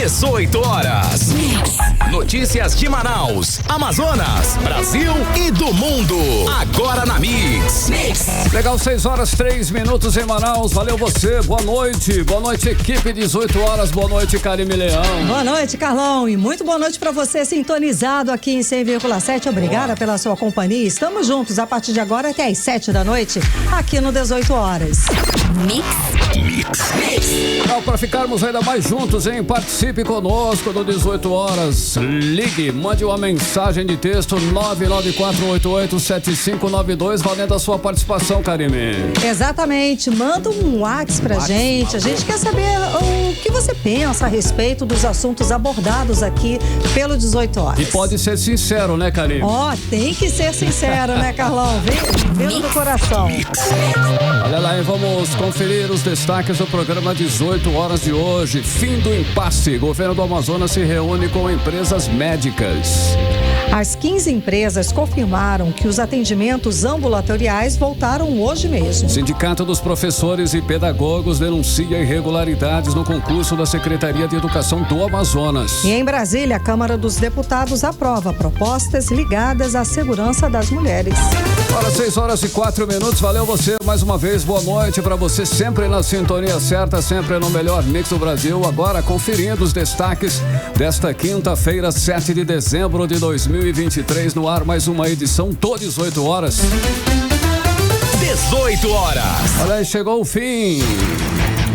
18 horas. Notícias de Manaus, Amazonas, Brasil e do mundo. Agora na Mix. Legal, 6 horas 3 minutos em Manaus. Valeu você, boa noite. Boa noite, equipe, 18 horas. Boa noite, Karime Leão. Boa noite, Carlão. E muito boa noite pra você sintonizado aqui em 100,7. Obrigada pela sua companhia. Estamos juntos a partir de agora até às 7 da noite, aqui no 18 horas. Legal, para ficarmos ainda mais juntos, hein? Participe conosco no 18 horas. Ligue, mande uma mensagem de texto 994887592, valendo a sua participação, Karime. Exatamente, manda um WhatsApp pra gente. A gente quer saber o que você pensa a respeito dos assuntos abordados aqui pelo 18 horas. E pode ser sincero, né, Karime? Tem que ser sincero, né, Carlão? Vem do coração. Olha lá, hein? Vamos conferir os destaques do programa 18 horas de hoje. Fim do impasse. Governo do Amazonas se reúne com empresas médicas. As 15 empresas confirmaram que os atendimentos ambulatoriais voltaram hoje mesmo. Sindicato dos Professores e Pedagogos denuncia irregularidades no concurso da Secretaria de Educação do Amazonas. E em Brasília, a Câmara dos Deputados aprova propostas ligadas à segurança das mulheres. Agora 6 horas e 4 minutos. Valeu você mais uma vez. Boa noite para você, sempre na sintonia certa, sempre no melhor mix do Brasil. Agora conferindo os destaques desta quinta-feira, 7 de dezembro de 2023, no ar mais uma edição do 18 horas. 18 horas. Olha aí, chegou o fim.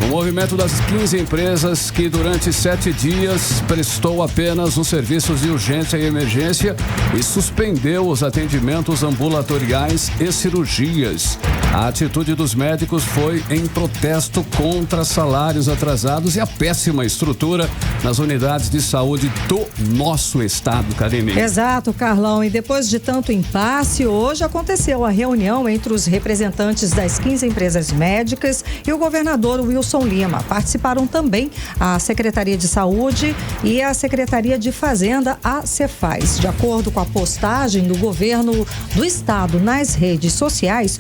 O movimento das 15 empresas que durante 7 dias prestou apenas os serviços de urgência e emergência e suspendeu os atendimentos ambulatoriais e cirurgias. A atitude dos médicos foi em protesto contra salários atrasados e a péssima estrutura nas unidades de saúde do nosso estado, Karime. Exato, Carlão. E depois de tanto impasse, hoje aconteceu a reunião entre os representantes das 15 empresas médicas e o governador Wilson Lima. Participaram também a Secretaria de Saúde e a Secretaria de Fazenda, a Cefaz. De acordo com a postagem do governo do estado nas redes sociais,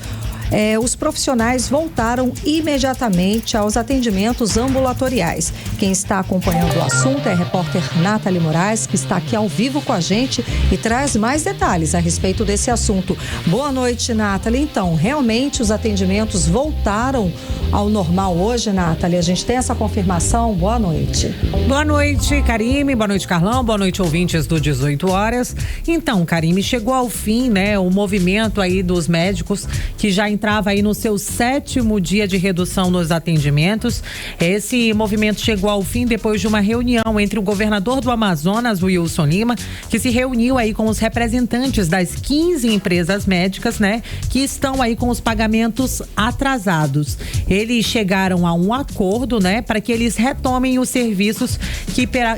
os profissionais voltaram imediatamente aos atendimentos ambulatoriais. Quem está acompanhando o assunto é a repórter Nathalie Moraes, que está aqui ao vivo com a gente e traz mais detalhes a respeito desse assunto. Boa noite, Nathalie. Então, realmente os atendimentos voltaram ao normal hoje, Nathalie? A gente tem essa confirmação? Boa noite. Boa noite, Karime. Boa noite, Carlão. Boa noite, ouvintes do 18 horas. Então, Karime, chegou ao fim, né, o movimento aí dos médicos que já entrava aí no seu 7º dia de redução nos atendimentos. Esse movimento chegou ao fim depois de uma reunião entre o governador do Amazonas, Wilson Lima, que se reuniu aí com os representantes das 15 empresas médicas, né, que estão aí com os pagamentos atrasados. Eles chegaram a um acordo, né, para que eles retomem os serviços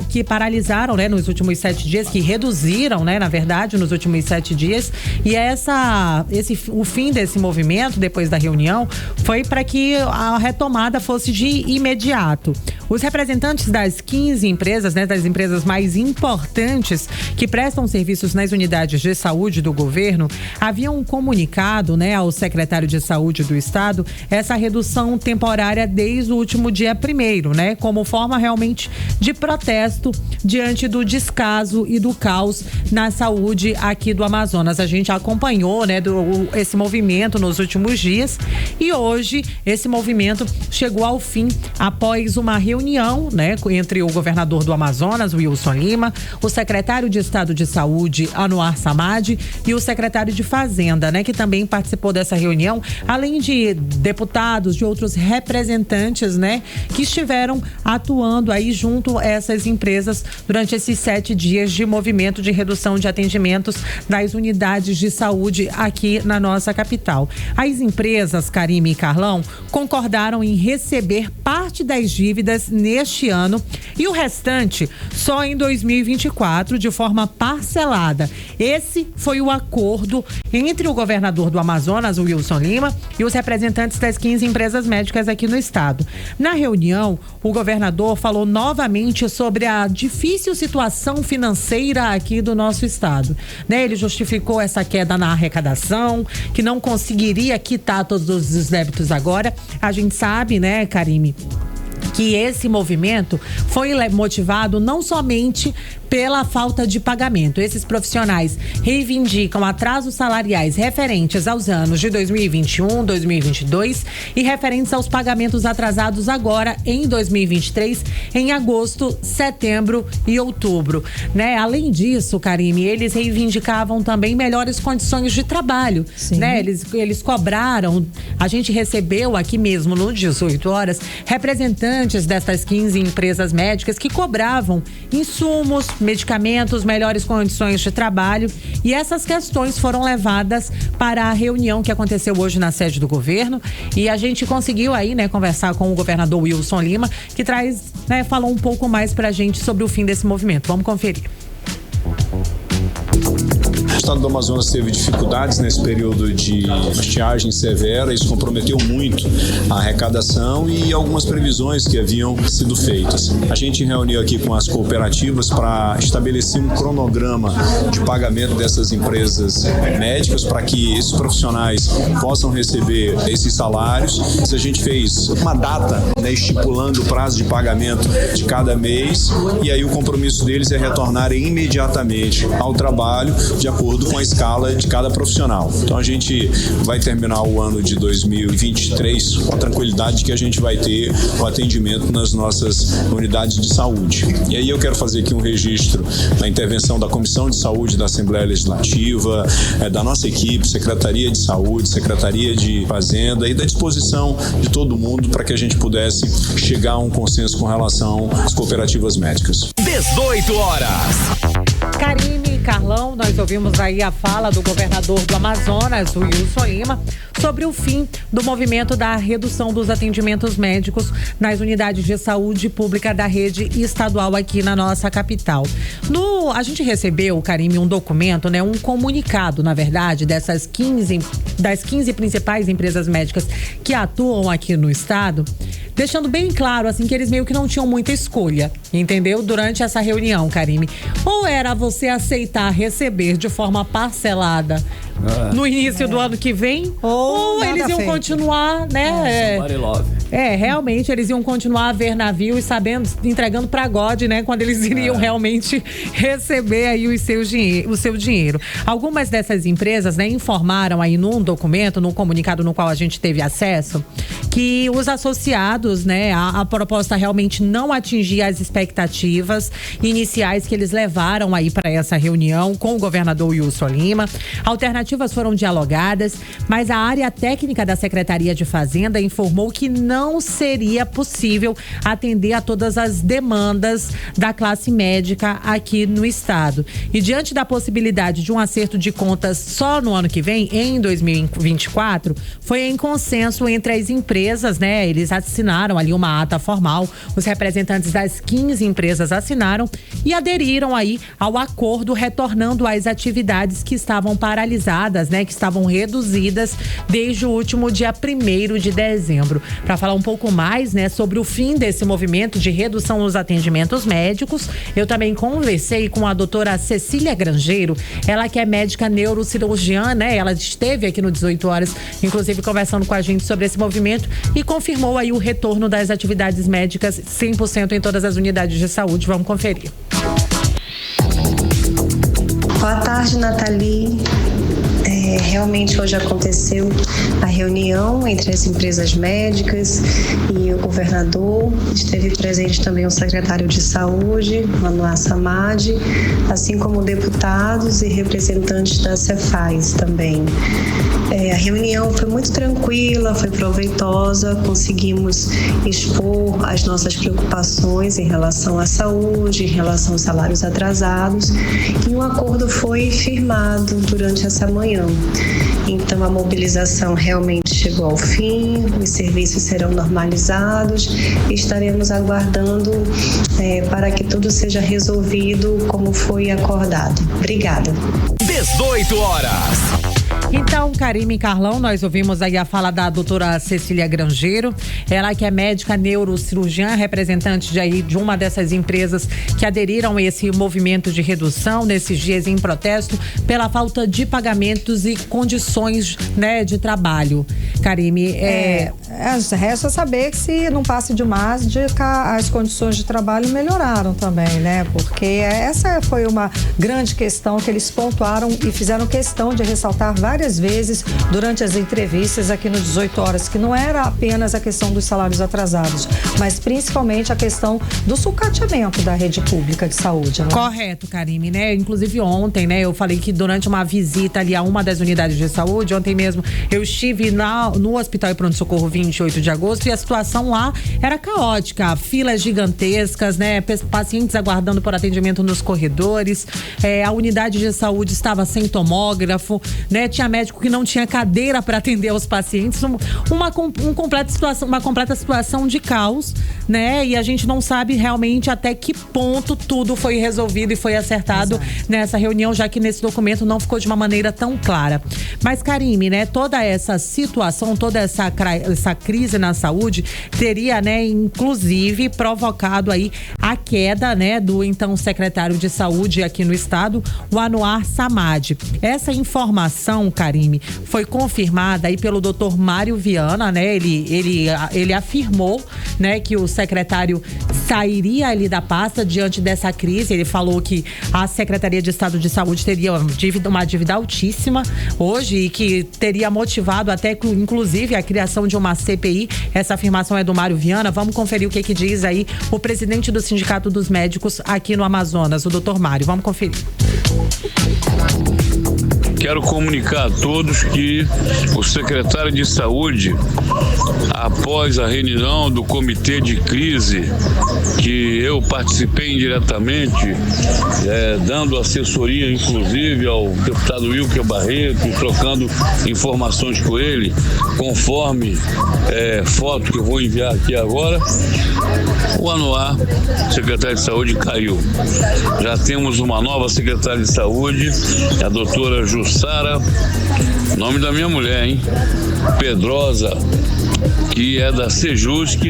que paralisaram, né, nos últimos 7 dias, que reduziram, né, na verdade, nos últimos 7 dias. E o fim desse movimento, depois da reunião, foi para que a retomada fosse de imediato. Os representantes das 15 empresas, né, das empresas mais importantes que prestam serviços nas unidades de saúde do governo, haviam comunicado, né, ao secretário de Saúde do estado essa redução temporária desde o último dia 1º, né, como forma realmente de protesto diante do descaso e do caos na saúde aqui do Amazonas. A gente acompanhou, né, esse movimento nos últimos dias e hoje esse movimento chegou ao fim após uma reunião, né, entre o governador do Amazonas, Wilson Lima, o secretário de Estado de Saúde, Anuar Samad, e o secretário de Fazenda, né, que também participou dessa reunião, além de deputados, de outros representantes, né, que estiveram atuando aí junto a essas empresas durante esses 7 dias de movimento de redução de atendimentos das unidades de saúde aqui na nossa capital. As empresas, Karime e Carlão, concordaram em receber parte das dívidas neste ano e o restante só em 2024, de forma parcelada. Esse foi o acordo entre o governador do Amazonas, Wilson Lima, e os representantes das 15 empresas médicas aqui no estado. Na reunião, o governador falou novamente sobre a difícil situação financeira aqui do nosso estado, né? Ele justificou essa queda na arrecadação, que não conseguiria quitar todos os débitos agora. A gente sabe, né, Karime, que esse movimento foi motivado não somente pela falta de pagamento. Esses profissionais reivindicam atrasos salariais referentes aos anos de 2021, 2022 e referentes aos pagamentos atrasados agora em 2023, em agosto, setembro e outubro, né? Além disso, Karime, eles reivindicavam também melhores condições de trabalho, né? Eles cobraram, a gente recebeu aqui mesmo no 18 horas, representantes dessas 15 empresas médicas que cobravam insumos, medicamentos, melhores condições de trabalho, e essas questões foram levadas para a reunião que aconteceu hoje na sede do governo, e a gente conseguiu aí, né, conversar com o governador Wilson Lima, que falou um pouco mais pra gente sobre o fim desse movimento. Vamos conferir. O estado do Amazonas teve dificuldades nesse período de estiagem severa, isso comprometeu muito a arrecadação e algumas previsões que haviam sido feitas. A gente reuniu aqui com as cooperativas para estabelecer um cronograma de pagamento dessas empresas médicas para que esses profissionais possam receber esses salários. A gente fez uma data, né, estipulando o prazo de pagamento de cada mês, e aí o compromisso deles é retornarem imediatamente ao trabalho de acordo com a escala de cada profissional. Então a gente vai terminar o ano de 2023 com a tranquilidade de que a gente vai ter o atendimento nas nossas unidades de saúde. E aí eu quero fazer aqui um registro da intervenção da Comissão de Saúde da Assembleia Legislativa, da nossa equipe, Secretaria de Saúde, Secretaria de Fazenda, e da disposição de todo mundo para que a gente pudesse chegar a um consenso com relação às cooperativas médicas. 18 horas. Karime e Carlão, nós ouvimos aí a fala do governador do Amazonas, o Wilson Lima, sobre o fim do movimento da redução dos atendimentos médicos nas unidades de saúde pública da rede estadual aqui na nossa capital. A gente recebeu, Karime, um documento, né, um comunicado, na verdade, das 15 principais empresas médicas que atuam aqui no estado, deixando bem claro, assim, que eles meio que não tinham muita escolha, entendeu? Durante essa reunião, Karime. Ou era você aceitar receber de forma parcelada no início do ano que vem, ou eles iam continuar, né? Realmente, eles iam continuar a ver navio e entregando pra God, né? Quando eles iriam realmente receber aí o seu dinheiro. Algumas dessas empresas, né, informaram aí num documento, num comunicado no qual a gente teve acesso, que os associados, né, a proposta realmente não atingia as expectativas iniciais que eles levaram aí para essa reunião com o governador Wilson Lima. Alternativas foram dialogadas, mas a área técnica da Secretaria de Fazenda informou que não seria possível atender a todas as demandas da classe médica aqui no estado. E diante da possibilidade de um acerto de contas só no ano que vem, em 2024, foi em consenso entre as empresas, né? Eles assinaram ali uma ata formal, os representantes das 15 empresas assinaram e aderiram aí ao acordo, retornando às atividades que estavam paralisadas, né? Que estavam reduzidas desde o último dia 1º de dezembro. Para falar um pouco mais, né, sobre o fim desse movimento de redução nos atendimentos médicos, eu também conversei com a doutora Cecília Grangeiro, ela que é médica neurocirurgiã, né? Ela esteve aqui no 18 horas, inclusive conversando com a gente sobre esse movimento e confirmou aí o retorno das atividades médicas 100% em todas as unidades de saúde. Vamos conferir. Boa tarde, Nathalie. Realmente hoje aconteceu a reunião entre as empresas médicas e o governador. Esteve presente também o secretário de saúde, Manoel Samad, assim como deputados e representantes da Cefaz também. A reunião foi muito tranquila, foi proveitosa, conseguimos expor as nossas preocupações em relação à saúde, em relação aos salários atrasados, e um acordo foi firmado durante essa manhã. Então a mobilização realmente chegou ao fim, os serviços serão normalizados e estaremos aguardando para que tudo seja resolvido como foi acordado. Obrigada. 18 horas. Então, Karime e Carlão, nós ouvimos aí a fala da doutora Cecília Grangeiro, ela que é médica neurocirurgiã, representante de uma dessas empresas que aderiram a esse movimento de redução nesses dias em protesto pela falta de pagamentos e condições, né, de trabalho. Karime, resta saber que se não passe de mágica, as condições de trabalho melhoraram também, né? Porque essa foi uma grande questão que eles pontuaram e fizeram questão de ressaltar várias vezes durante as entrevistas aqui no 18 Horas, que não era apenas a questão dos salários atrasados, mas principalmente a questão do sucateamento da rede pública de saúde, né? Correto, Karime, né? Inclusive ontem, né, eu falei que durante uma visita ali a uma das unidades de saúde, ontem mesmo eu estive no Hospital e Pronto-Socorro 28 de agosto e a situação lá era caótica, filas gigantescas, né? Pacientes aguardando por atendimento nos corredores, a unidade de saúde estava sem tomógrafo, né? Tinha médico que não tinha cadeira para atender os pacientes, uma completa situação de caos, né? E a gente não sabe realmente até que ponto tudo foi resolvido e foi acertado. Exato. Nessa reunião, já que nesse documento não ficou de uma maneira tão clara. Mas, Karime, né? Toda essa situação, toda essa crise na saúde teria, né, inclusive provocado aí a queda, né, do então secretário de saúde aqui no estado, o Anwar Samad. Essa informação, Karime, foi confirmada aí pelo Dr. Mário Viana, né? Ele afirmou, né, que o secretário sairia ali da pasta diante dessa crise. Ele falou que a Secretaria de Estado de Saúde teria uma dívida altíssima hoje e que teria motivado até, inclusive, a criação de uma CPI. Essa afirmação é do Mário Viana. Vamos conferir o que diz aí o presidente do Sindicato dos Médicos aqui no Amazonas, o Dr. Mário. Vamos conferir. Quero comunicar a todos que o secretário de Saúde, após a reunião do comitê de crise, que eu participei indiretamente, dando assessoria inclusive ao deputado Wilker Barreto, trocando informações com ele, conforme foto que eu vou enviar aqui agora, o Anwar, secretário de Saúde, caiu. Já temos uma nova secretária de Saúde, a doutora Jussara, nome da minha mulher, hein? Pedrosa, que é da Sejusc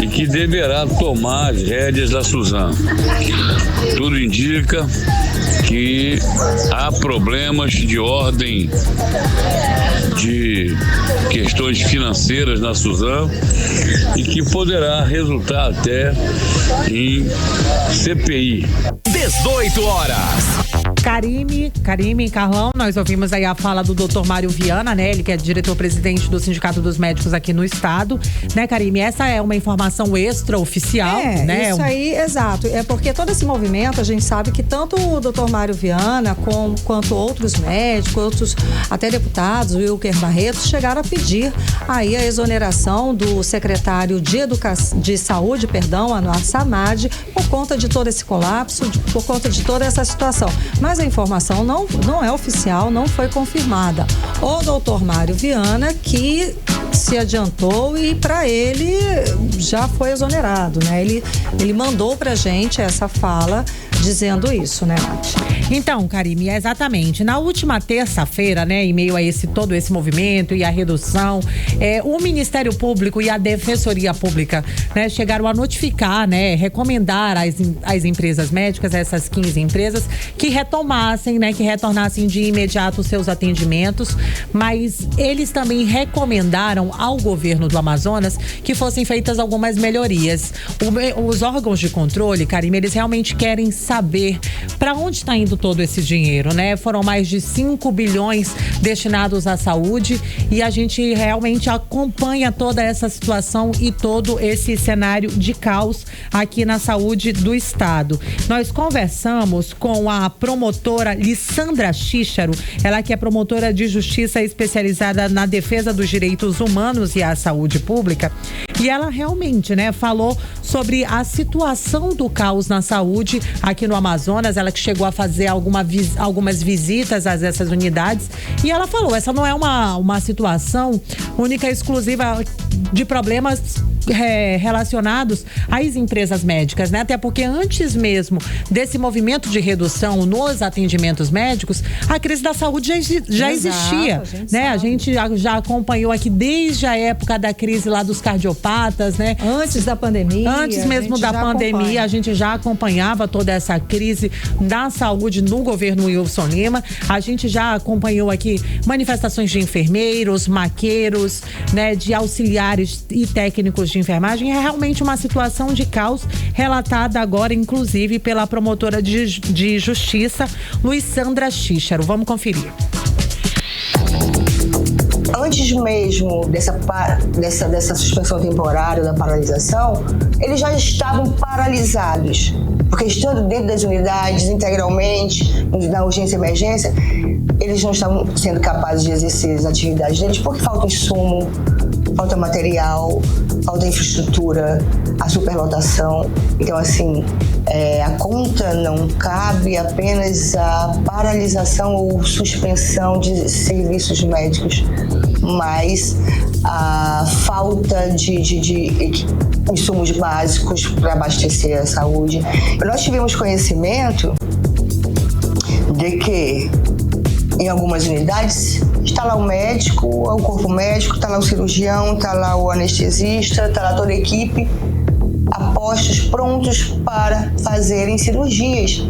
e que deverá tomar as rédeas da Suzano. Tudo indica que há problemas de ordem de questões financeiras na Suzano e que poderá resultar até em CPI. 18 horas. Karime e Carlão, nós ouvimos aí a fala do Dr. Mário Viana, né? Ele que é diretor-presidente do Sindicato dos Médicos aqui no estado, né, Karime? Essa é uma informação extraoficial, né? Isso aí, exato. É porque todo esse movimento, a gente sabe que tanto o Dr. Mário Viana quanto outros médicos, outros até deputados, o Wilker Barreto, chegaram a pedir aí a exoneração do secretário de Saúde, Anwar Samad, por conta de todo esse colapso, por conta de toda essa situação. Mas a informação não é oficial, não foi confirmada. O doutor Mário Viana que se adiantou e para ele já foi exonerado, né? Ele mandou pra gente essa fala dizendo isso, né, Nath? Então, Karime, exatamente. Na última terça-feira, né, em meio a todo esse movimento e a redução, o Ministério Público e a Defensoria Pública, né, chegaram a notificar, né, recomendar às empresas médicas, essas 15 empresas, que retornassem de imediato os seus atendimentos, mas eles também recomendaram ao governo do Amazonas que fossem feitas algumas melhorias. Os órgãos de controle, Karime, eles realmente querem saber para onde está indo todo esse dinheiro, né? Foram mais de 5 bilhões destinados à saúde e a gente realmente acompanha toda essa situação e todo esse cenário de caos aqui na saúde do estado. Nós conversamos com a promotora Lissandra Xícharo, ela que é promotora de justiça especializada na defesa dos direitos humanos e a saúde pública, e ela realmente, né, falou sobre a situação do caos na saúde aqui no Amazonas. Ela que chegou a fazer algumas visitas a essas unidades e ela falou, essa não é uma situação única e exclusiva de problemas relacionados às empresas médicas, né? Até porque antes mesmo desse movimento de redução nos atendimentos médicos, a crise da saúde já existia, né? A gente já acompanhou aqui desde a época da crise lá dos cardiopatas, né? Antes da pandemia. Antes mesmo da pandemia, a gente já acompanhava toda essa crise da saúde no governo Wilson Lima. A gente já acompanhou aqui manifestações de enfermeiros, maqueiros, né? De auxiliares e técnicos de enfermagem. É realmente uma situação de caos relatada agora, inclusive, pela promotora de justiça, Luisandra Xícharo. Vamos conferir. Antes mesmo dessa suspensão temporária da paralisação, eles já estavam paralisados, porque estando dentro das unidades integralmente, na urgência e emergência, eles não estavam sendo capazes de exercer as atividades deles porque falta insumo, falta material, falta infraestrutura, a superlotação. Então, assim, a conta não cabe apenas a paralisação ou suspensão de serviços médicos, mas a falta de insumos básicos para abastecer a saúde. Nós tivemos conhecimento de que em algumas unidades está lá o médico, o corpo médico, está lá o cirurgião, está lá o anestesista, está lá toda a equipe, apostos, prontos para fazerem cirurgias.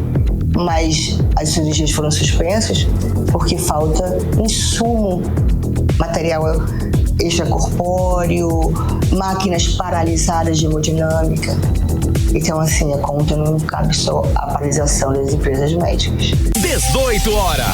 Mas as cirurgias foram suspensas porque falta insumo, material extracorpóreo, máquinas paralisadas de hemodinâmica. Então, assim, a conta não cabe só a paralisação das empresas médicas. 18 horas.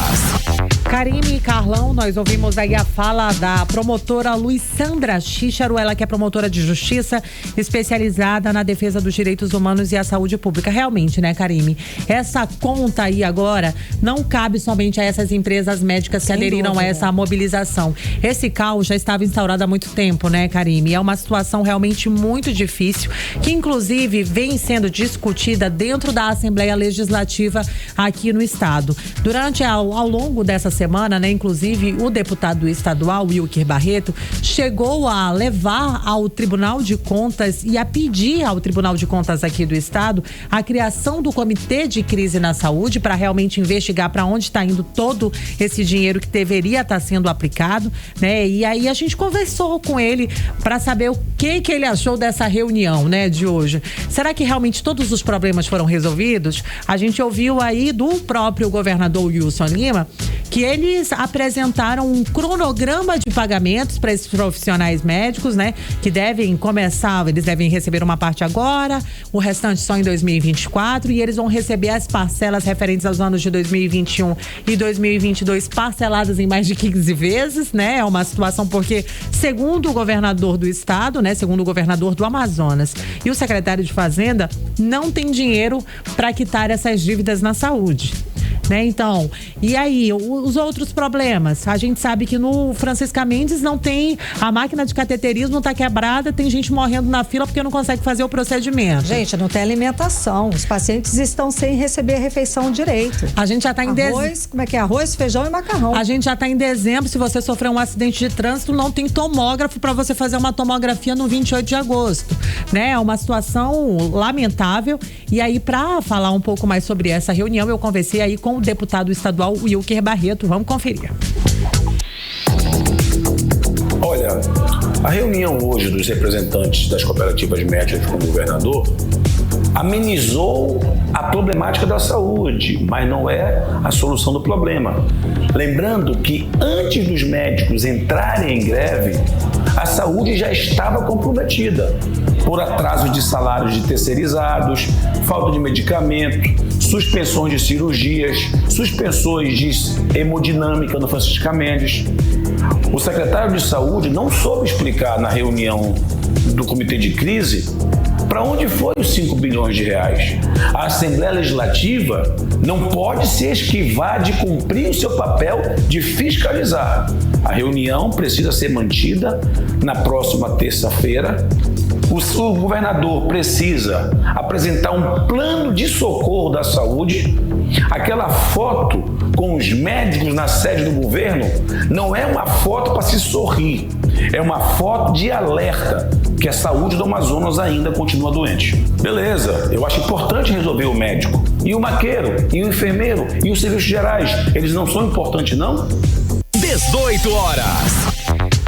Karime e Carlão, nós ouvimos aí a fala da promotora Luisandra Xícharo, ela que é promotora de justiça especializada na defesa dos direitos humanos e a saúde pública. Realmente, né, Karime? Essa conta aí agora não cabe somente a essas empresas médicas que aderiram a essa mobilização. Esse caos já estava instaurado há muito tempo, né, Karime? É uma situação realmente muito difícil, que inclusive vem sendo discutida dentro da Assembleia Legislativa aqui no estado. Ao longo dessa semana, né, inclusive o deputado estadual Wilker Barreto chegou a levar ao Tribunal de Contas e a pedir ao Tribunal de Contas aqui do estado a criação do Comitê de Crise na Saúde para realmente investigar para onde está indo todo esse dinheiro que deveria estar sendo aplicado, né? E aí a gente conversou com ele para saber o que ele achou dessa reunião, né, de hoje. Será que realmente todos os problemas foram resolvidos? A gente ouviu aí do próprio governador Wilson Lima que eles apresentaram um cronograma de pagamentos para esses profissionais médicos, né? Que eles devem receber uma parte agora, o restante só em 2024, e eles vão receber as parcelas referentes aos anos de 2021 e 2022 parceladas em mais de 15 vezes, né? É uma situação porque, segundo o governador do estado, né? Segundo o governador do Amazonas e o secretário de Fazenda, não tem dinheiro para quitar essas dívidas na saúde. Né? Então, e aí, os outros problemas? A gente sabe que no Francisca Mendes não tem, a máquina de cateterismo está quebrada, tem gente morrendo na fila porque não consegue fazer o procedimento. Gente, não tem alimentação, os pacientes estão sem receber a refeição direito. A gente já está em dezembro. Como é que é? Arroz, feijão e macarrão. A gente já está em dezembro, se você sofreu um acidente de trânsito, não tem tomógrafo para você fazer uma tomografia no 28 de agosto, né? É uma situação lamentável. E aí, para falar um pouco mais sobre essa reunião, eu conversei aí com o deputado estadual Wilker Barreto. Vamos conferir. Olha, a reunião hoje dos representantes das cooperativas médicas com o governador amenizou a problemática da saúde, mas não é a solução do problema. Lembrando que antes dos médicos entrarem em greve, a saúde já estava comprometida por atraso de salários de terceirizados, falta de medicamento, suspensões de cirurgias, suspensões de hemodinâmica no Francisca Mendes. O secretário de Saúde não soube explicar na reunião do Comitê de Crise para onde foram os 5 bilhões de reais. A Assembleia Legislativa não pode se esquivar de cumprir o seu papel de fiscalizar. A reunião precisa ser mantida na próxima terça-feira. O governador precisa apresentar um plano de socorro da saúde. Aquela foto com os médicos na sede do governo não é uma foto para se sorrir, É uma foto de alerta que a saúde do Amazonas ainda continua doente. Beleza, eu acho importante resolver o médico. E o maqueiro, e o enfermeiro, e os serviços gerais, eles não são importantes, não? 18 horas.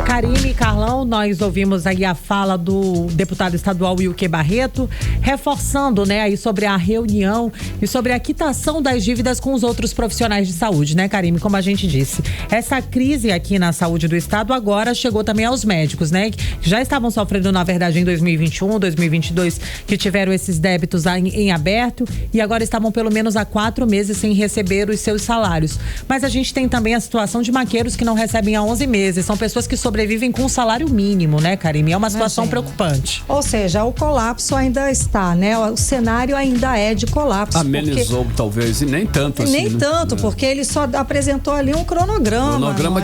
Karime e Carlão, nós ouvimos aí a fala do deputado estadual Wilker Barreto, reforçando, né, aí sobre a reunião e sobre a quitação das dívidas com os outros profissionais de saúde, né, Karime? Como a gente disse, essa crise aqui na saúde do estado agora chegou também aos médicos, né, que já estavam sofrendo, na verdade, em 2021, 2022, que tiveram esses débitos em aberto e agora estavam pelo menos há 4 meses sem receber os seus salários. Mas a gente tem também a situação de maqueiros que não recebem há 11 meses, são pessoas que sobrevivem com um salário mínimo, né, Karime? É uma situação preocupante. Ou seja, o colapso ainda está, né? O cenário ainda é de colapso. Amenizou, talvez, e nem tanto assim. Nem tanto, porque ele só apresentou ali um cronograma. Cronograma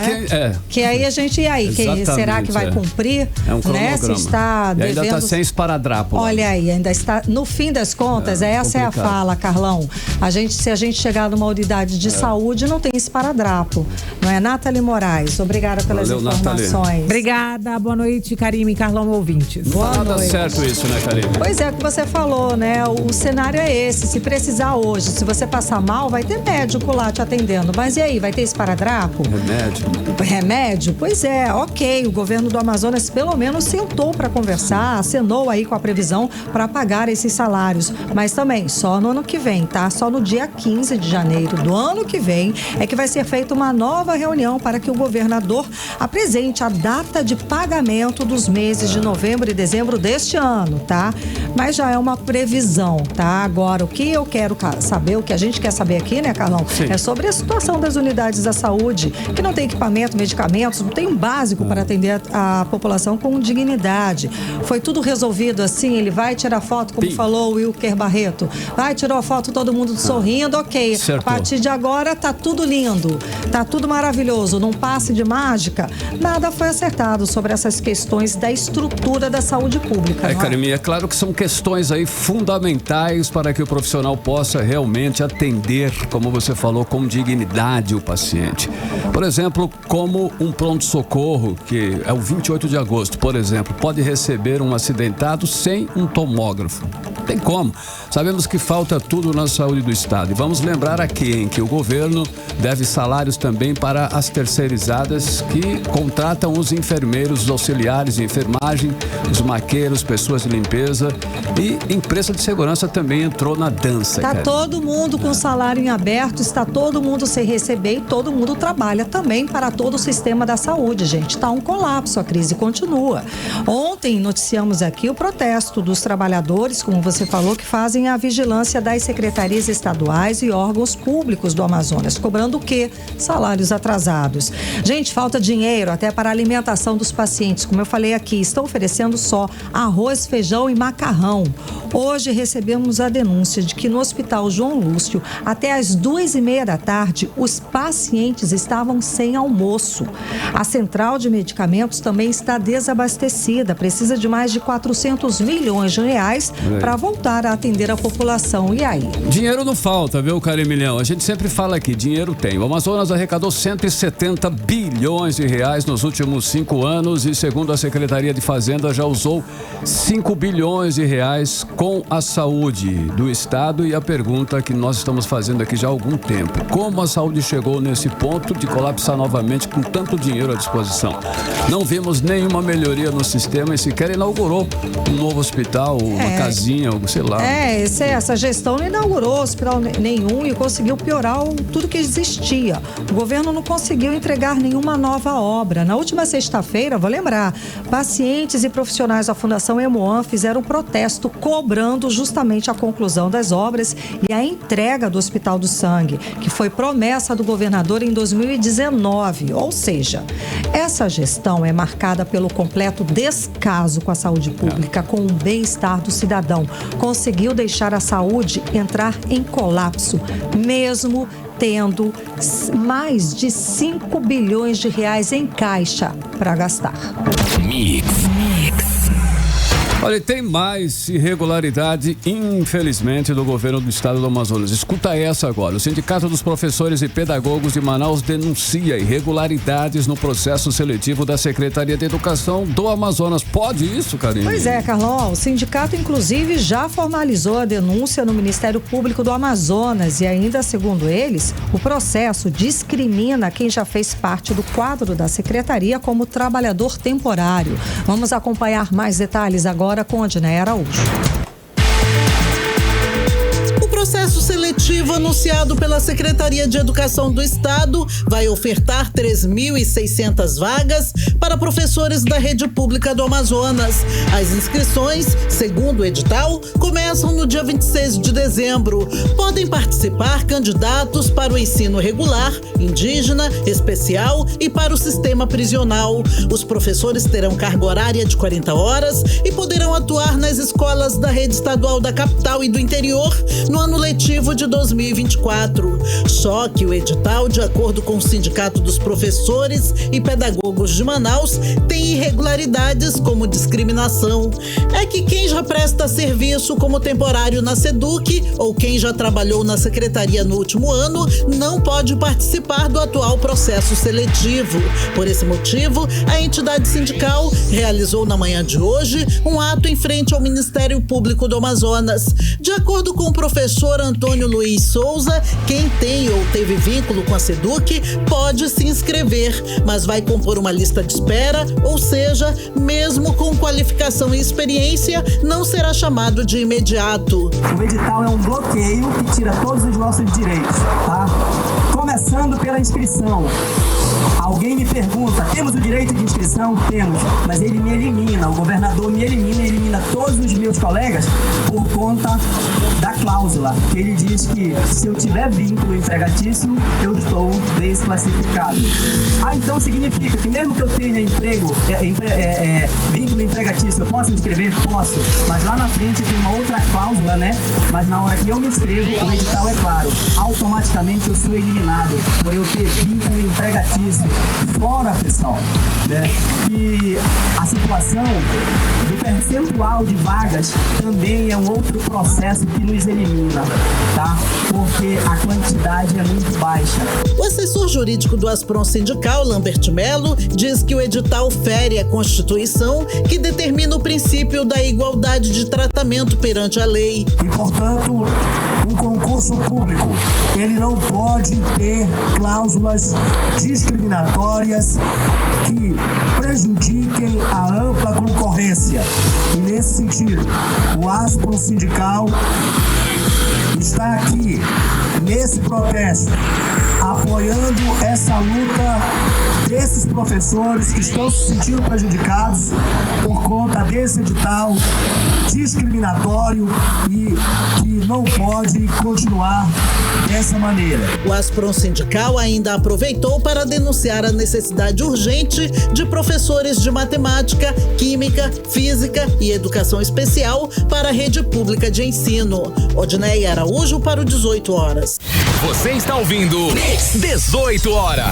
que aí a gente, e aí? Será que vai cumprir? É um cronograma. Né? Se está e devendo... ainda está sem esparadrapo. Olha aí, ainda está, no fim das contas, essa é a fala, Carlão. Se a gente chegar numa unidade de saúde, não tem esparadrapo. Não é? Nathalie Moraes, obrigada pelas informações. Nathalie. Obrigada, boa noite, Karime e Carlão ouvintes. Boa noite. Certo isso, né, Karime? Pois é, o que você falou, né? O cenário é esse, se precisar hoje, se você passar mal, vai ter médico lá te atendendo, mas e aí, vai ter esparadrapo? Remédio? Pois é, ok, o governo do Amazonas pelo menos sentou para conversar, acenou aí com a previsão para pagar esses salários, mas também só no ano que vem, tá? Só no dia 15 de janeiro do ano que vem é que vai ser feita uma nova reunião para que o governador apresente a data de pagamento dos meses de novembro e dezembro deste ano, tá? Mas já é uma previsão, tá? Agora, o que eu quero saber, o que a gente quer saber aqui, né, Carlão? Sim. É sobre a situação das unidades da saúde, que não tem equipamento, medicamentos, não tem um básico para atender a população com dignidade. Foi tudo resolvido assim, ele vai tirar foto, como falou o Wilker Barreto, tirou a foto, todo mundo sorrindo, ok. Certo. A partir de agora tá tudo lindo, tá tudo maravilhoso, num passe de mágica, nada foi acertado sobre essas questões da estrutura da saúde pública. Karime, é claro que são questões aí fundamentais para que o profissional possa realmente atender, como você falou, com dignidade o paciente. Por exemplo, como um pronto-socorro, que é o 28 de agosto, por exemplo, pode receber um acidentado sem um tomógrafo. Tem como. Sabemos que falta tudo na saúde do estado. E vamos lembrar aqui em que o governo deve salários também para as terceirizadas que contratam os enfermeiros, os auxiliares de enfermagem, os maqueiros, pessoas de limpeza, e empresa de segurança também entrou na dança. Está todo mundo com salário em aberto, está todo mundo sem receber e todo mundo trabalha também para todo o sistema da saúde, gente. Está um colapso, a crise continua. Ontem noticiamos aqui o protesto dos trabalhadores, como você falou, que fazem a vigilância das secretarias estaduais e órgãos públicos do Amazonas, cobrando o quê? Salários atrasados. Gente, falta dinheiro até para a alimentação dos pacientes. Como eu falei aqui, estão oferecendo só arroz, feijão e macarrão. Hoje recebemos a denúncia de que no Hospital João Lúcio, até às 2:30 da tarde, os pacientes estavam sem almoço. A central de medicamentos também está desabastecida, precisa de mais de 400 milhões de reais para voltar a atender a população. E aí? Dinheiro não falta, viu, Karime Leão? A gente sempre fala aqui, dinheiro tem. O Amazonas arrecadou 170 bilhões de reais nos últimos 5 anos e, segundo a Secretaria de Fazenda, já usou 5 bilhões de reais com a saúde do estado. E a pergunta que nós estamos fazendo aqui já há algum tempo: como a saúde chegou nesse ponto de colapsar novamente com tanto dinheiro à disposição? Não vimos nenhuma melhoria no sistema e sequer inaugurou um novo hospital, uma casinha, sei lá. Essa gestão não inaugurou hospital nenhum e conseguiu piorar tudo que existia. O governo não conseguiu entregar nenhuma nova obra. Na última sexta-feira, vou lembrar, pacientes e profissionais da Fundação Hemoan fizeram um protesto cobrando justamente a conclusão das obras e a entrega do Hospital do Sangue, que foi promessa do governador em 2019. Ou seja, essa gestão é marcada pelo completo descaso com a saúde pública, com o bem-estar do cidadão. Conseguiu deixar a saúde entrar em colapso, mesmo tendo mais de 5 bilhões de reais em caixa para gastar. Olha, tem mais irregularidade, infelizmente, do governo do estado do Amazonas. Escuta essa agora. O Sindicato dos Professores e Pedagogos de Manaus denuncia irregularidades no processo seletivo da Secretaria de Educação do Amazonas. Pode isso, Karine? Pois é, Carlão. O sindicato, inclusive, já formalizou a denúncia no Ministério Público do Amazonas e ainda, segundo eles, o processo discrimina quem já fez parte do quadro da Secretaria como trabalhador temporário. Vamos acompanhar mais detalhes agora com a Diné Araújo. O processo seletivo anunciado pela Secretaria de Educação do Estado vai ofertar 3.600 vagas para professores da rede pública do Amazonas. As inscrições, segundo o edital, começam no dia 26 de dezembro. Podem participar candidatos para o ensino regular, indígena, especial e para o sistema prisional. Os professores terão carga horária de 40 horas e poderão atuar nas escolas da rede estadual da capital e do interior no ano letivo de 2024. Só que o edital, de acordo com o Sindicato dos Professores e Pedagogos de Manaus, tem irregularidades como discriminação. É que quem já presta serviço como temporário na SEDUC ou quem já trabalhou na secretaria no último ano não pode participar do atual processo seletivo. Por esse motivo, a entidade sindical realizou na manhã de hoje um ato em frente ao Ministério Público do Amazonas. De acordo com o professor Antônio Luiz Souza, quem tem ou teve vínculo com a SEDUC pode se inscrever, mas vai compor uma lista de espera, ou seja, mesmo com qualificação e experiência, não será chamado de imediato. O edital é um bloqueio que tira todos os nossos direitos, tá? Começando pela inscrição. Alguém me pergunta, temos o direito de inscrição? Temos, mas ele me elimina, o governador me elimina todos os meus colegas por conta da cláusula, que ele diz que se eu tiver vínculo empregatício, eu estou desclassificado. Então significa que mesmo que eu tenha vínculo empregatício, eu posso inscrever? Posso, mas lá na frente tem uma outra cláusula, né? Mas na hora que eu me inscrevo, o edital é claro, automaticamente eu sou eliminado por eu ter vínculo empregatício. Fora, pessoal, né, que a situação do percentual de vagas também é um outro processo que nos elimina, tá? Porque a quantidade é muito baixa. O assessor jurídico do Asprom Sindical, Lambert Melo, diz que o edital fere a Constituição, que determina o princípio da igualdade de tratamento perante a lei. E, portanto, um concurso público, ele não pode ter cláusulas discriminatórias que prejudiquem a ampla concorrência. E nesse sentido, o Asprom Sindical está aqui, nesse protesto, apoiando essa luta desses professores que estão se sentindo prejudicados por conta desse edital discriminatório e que não pode continuar dessa maneira. O Asprom Sindical ainda aproveitou para denunciar a necessidade urgente de professores de matemática, química, física e educação especial para a rede pública de ensino. Odneia Araújo para o 18 horas. Você está ouvindo 18 horas.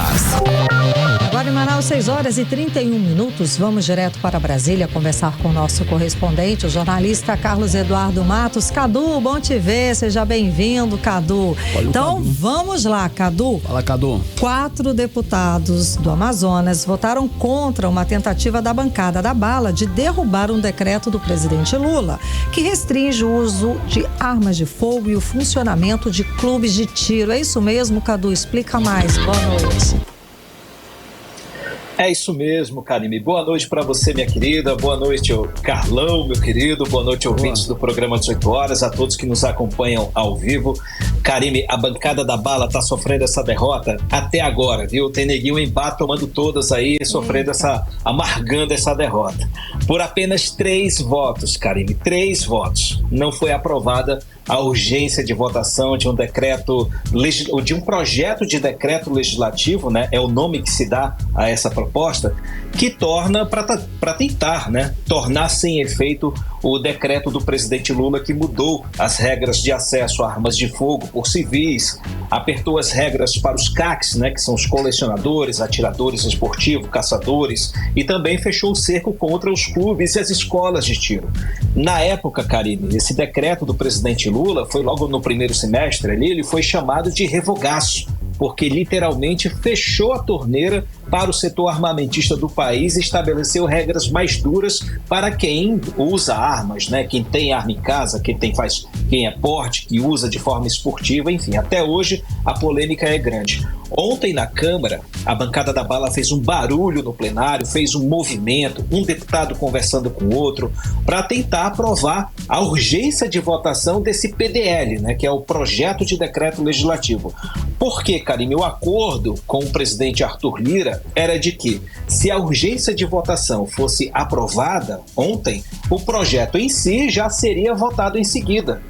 Agora em Manaus, 6 horas e 31 minutos. Vamos direto para Brasília conversar com o nosso correspondente, o jornalista Carlos Eduardo Matos. Cadu, bom te ver. Seja bem-vindo, Cadu. Então, vamos lá, Cadu. Fala, Cadu. 4 deputados do Amazonas votaram contra uma tentativa da bancada da bala de derrubar um decreto do presidente Lula, que restringe o uso de armas de fogo e o funcionamento de clubes de tiro. É isso mesmo, Cadu? Explica mais. Boa noite. É isso mesmo, Karime. Boa noite para você, minha querida. Boa noite, Carlão, meu querido. Boa noite, ouvintes do programa 18 horas, a todos que nos acompanham ao vivo. Karime, a bancada da bala tá sofrendo essa derrota até agora, viu? Tem neguinho em bar tomando todas aí, sofrendo amargando essa derrota. Por apenas 3 votos, Karime, 3 votos. Não foi aprovada a urgência de votação de um decreto, de um projeto de decreto legislativo, né? É o nome que se dá a essa proposta proposta que torna, para tentar, né, tornar sem efeito o decreto do presidente Lula que mudou as regras de acesso a armas de fogo por civis, apertou as regras para os CACs, né, que são os colecionadores, atiradores esportivos, caçadores, e também fechou o cerco contra os clubes e as escolas de tiro. Na época, Karine, esse decreto do presidente Lula foi logo no primeiro semestre ali, ele foi chamado de revogaço, porque literalmente fechou a torneira para o setor armamentista do país e estabeleceu regras mais duras para quem usa armas, né? Quem tem arma em casa, quem é porte, que usa de forma esportiva, enfim. Até hoje a polêmica é grande. Ontem na Câmara, a bancada da bala fez um barulho no plenário, fez um movimento, um deputado conversando com o outro, para tentar aprovar a urgência de votação desse PDL, né? Que é o Projeto de Decreto Legislativo. Por quê, Karine? O acordo com o presidente Arthur Lira era de que, se a urgência de votação fosse aprovada ontem, o projeto em si já seria votado em seguida.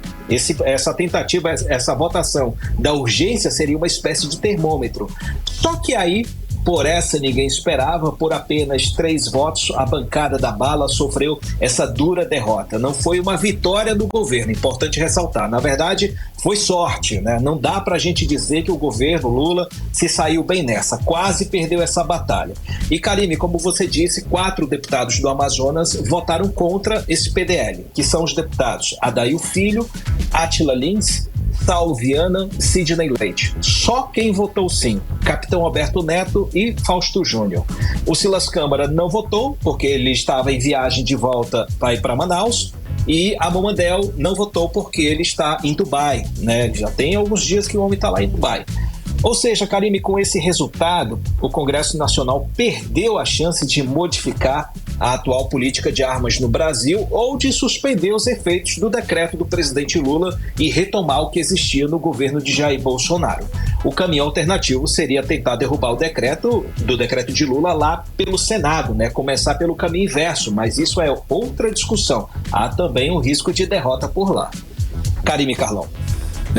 Essa tentativa, essa votação da urgência seria uma espécie de termômetro. Só que aí, por essa ninguém esperava, por apenas 3 votos, a bancada da bala sofreu essa dura derrota. Não foi uma vitória do governo, importante ressaltar. Na verdade, foi sorte, né? Não dá pra gente dizer que o governo Lula se saiu bem nessa, quase perdeu essa batalha. E Karine, como você disse, 4 deputados do Amazonas votaram contra esse PDL, que são os deputados Adail Filho, Átila Lins, Saulo Viana, Sidney Leite. Só quem votou sim, Capitão Alberto Neto e Fausto Júnior. O Silas Câmara não votou, porque ele estava em viagem de volta para Manaus, e a Momandel não votou porque ele está em Dubai, né? Já tem alguns dias que o homem está lá em Dubai. Ou seja, Karine, com esse resultado, o Congresso Nacional perdeu a chance de modificar a atual política de armas no Brasil ou de suspender os efeitos do decreto do presidente Lula e retomar o que existia no governo de Jair Bolsonaro. O caminho alternativo seria tentar derrubar o decreto de Lula lá pelo Senado, né? Começar pelo caminho inverso, mas isso é outra discussão. Há também um risco de derrota por lá. Karine, Carlão.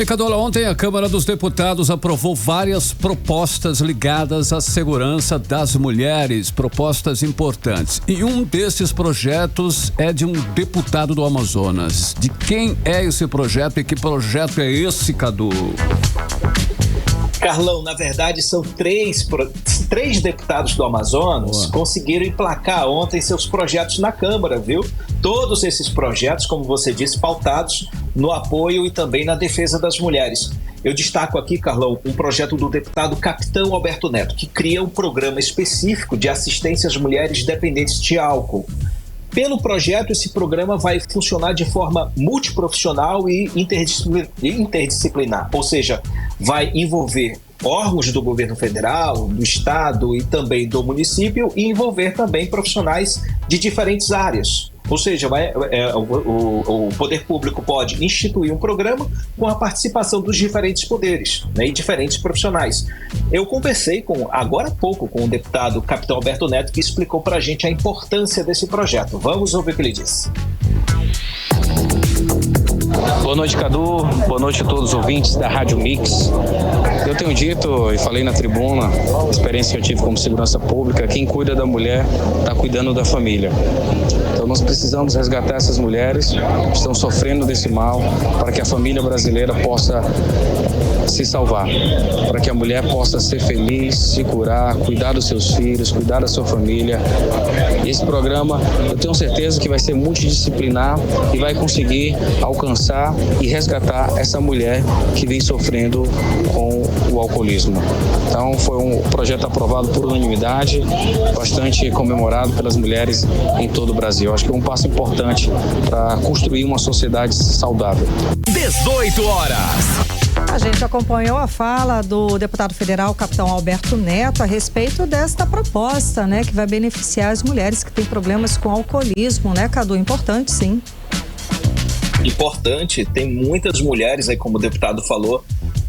Cadola, ontem a Câmara dos Deputados aprovou várias propostas ligadas à segurança das mulheres, propostas importantes. E um desses projetos é de um deputado do Amazonas. De quem é esse projeto e que projeto é esse, Cadu? Carlão, na verdade são três deputados do Amazonas conseguiram emplacar ontem seus projetos na Câmara, viu? Todos esses projetos, como você disse, pautados no apoio e também na defesa das mulheres. Eu destaco aqui, Carlão, um projeto do deputado Capitão Alberto Neto, que cria um programa específico de assistência às mulheres dependentes de álcool. Pelo projeto, esse programa vai funcionar de forma multiprofissional e interdisciplinar, ou seja, vai envolver órgãos do governo federal, do estado e também do município e envolver também profissionais de diferentes áreas. Ou seja, o poder público pode instituir um programa com a participação dos diferentes poderes, né, e diferentes profissionais. Eu conversei agora há pouco com o deputado Capitão Alberto Neto, que explicou para a gente a importância desse projeto. Vamos ouvir o que ele disse. Boa noite, Cadu. Boa noite a todos os ouvintes da Rádio Mix. Eu tenho dito e falei na tribuna, a experiência que eu tive como segurança pública, quem cuida da mulher está cuidando da família. Então nós precisamos resgatar essas mulheres que estão sofrendo desse mal para que a família brasileira possa se salvar, para que a mulher possa ser feliz, se curar, cuidar dos seus filhos, cuidar da sua família. E esse programa, eu tenho certeza que vai ser multidisciplinar e vai conseguir alcançar e resgatar essa mulher que vem sofrendo com o alcoolismo. Então foi um projeto aprovado por unanimidade, bastante comemorado pelas mulheres em todo o Brasil. Acho que é um passo importante para construir uma sociedade saudável. 18 horas. A gente acompanhou a fala do deputado federal Capitão Alberto Neto a respeito desta proposta, né, que vai beneficiar as mulheres que têm problemas com alcoolismo, né, Cadu? Importante, sim. Importante, tem muitas mulheres aí, como o deputado falou,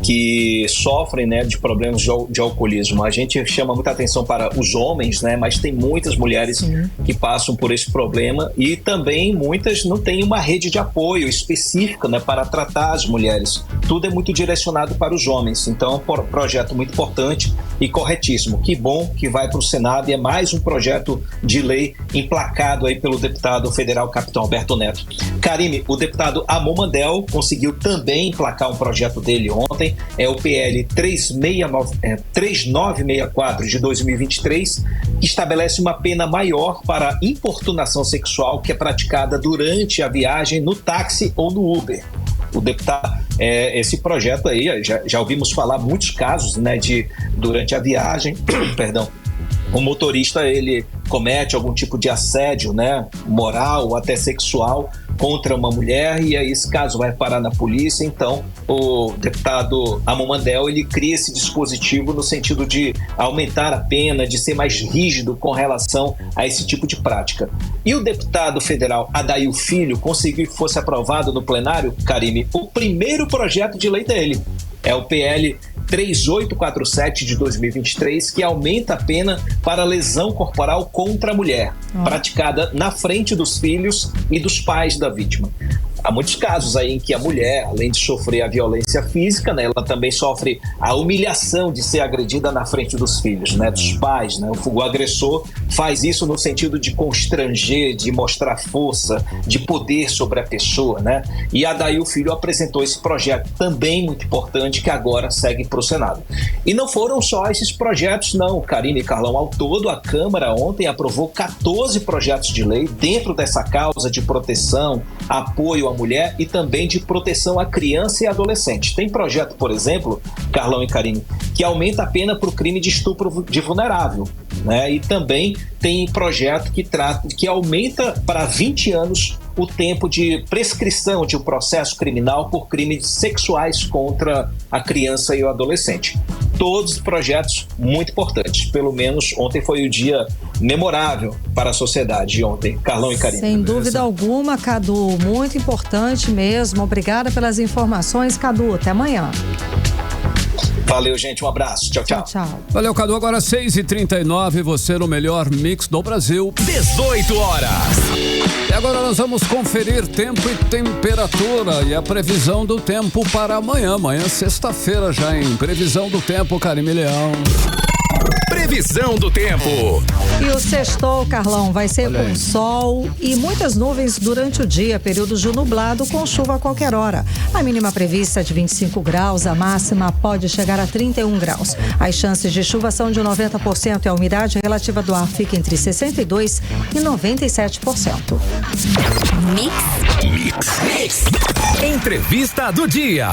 que sofrem, né, de problemas de alcoolismo. A gente chama muita atenção para os homens, né, mas tem muitas mulheres que passam por esse problema e também muitas não têm uma rede de apoio específica, né, para tratar as mulheres. Tudo é muito direcionado para os homens. Então é um projeto muito importante e corretíssimo. Que bom que vai para o Senado e é mais um projeto de lei emplacado aí pelo deputado federal Capitão Alberto Neto. Karime, o deputado Amon Mandel conseguiu também emplacar um projeto dele ontem, é o PL 3964 de 2023, que estabelece uma pena maior para importunação sexual que é praticada durante a viagem no táxi ou no Uber. O deputado, esse projeto aí, já ouvimos falar muitos casos, né, de durante a viagem, perdão, o motorista ele comete algum tipo de assédio, né, moral ou até sexual contra uma mulher, e aí esse caso vai parar na polícia. Então o deputado Amon Mandel ele cria esse dispositivo no sentido de aumentar a pena, de ser mais rígido com relação a esse tipo de prática. E o deputado federal Adail Filho conseguiu que fosse aprovado no plenário, Karime, o primeiro projeto de lei dele. É o PL 3847 de 2023, que aumenta a pena para lesão corporal contra a mulher, praticada na frente dos filhos e dos pais da vítima. Há muitos casos aí em que a mulher, além de sofrer a violência física, né, ela também sofre a humilhação de ser agredida na frente dos filhos, né, dos pais, né? O agressor faz isso no sentido de constranger, de mostrar força, de poder sobre a pessoa, né? E a Adail Filho apresentou esse projeto também muito importante que agora segue para o Senado. E não foram só esses projetos não, Karine e Carlão. Ao todo, a Câmara ontem aprovou 14 projetos de lei dentro dessa causa de proteção, apoio à mulher e também de proteção à criança e adolescente. Tem projeto, por exemplo, Carlão e Karine, que aumenta a pena para o crime de estupro de vulnerável, né? E também tem projeto que aumenta para 20 anos o tempo de prescrição de um processo criminal por crimes sexuais contra a criança e o adolescente. Todos projetos muito importantes. Pelo menos ontem foi o dia memorável para a sociedade ontem. Carlão e Karine. Sem dúvida alguma, Cadu. Muito importante mesmo. Obrigada pelas informações, Cadu. Até amanhã. Valeu, gente. Um abraço. Tchau, tchau. Tchau. Valeu, Cadu. Agora 6h39, você no melhor mix do Brasil. 18 horas. E agora nós vamos conferir tempo e temperatura e a previsão do tempo para amanhã. Amanhã, sexta-feira já, em previsão do tempo, Karime Leão. Previsão do tempo. E o sextou, Carlão, vai ser com sol e muitas nuvens durante o dia, período de nublado com chuva a qualquer hora. A mínima prevista é de 25 graus, a máxima pode chegar a 31 graus. As chances de chuva são de 90% e a umidade relativa do ar fica entre 62% e 97%. Mix. Entrevista do dia.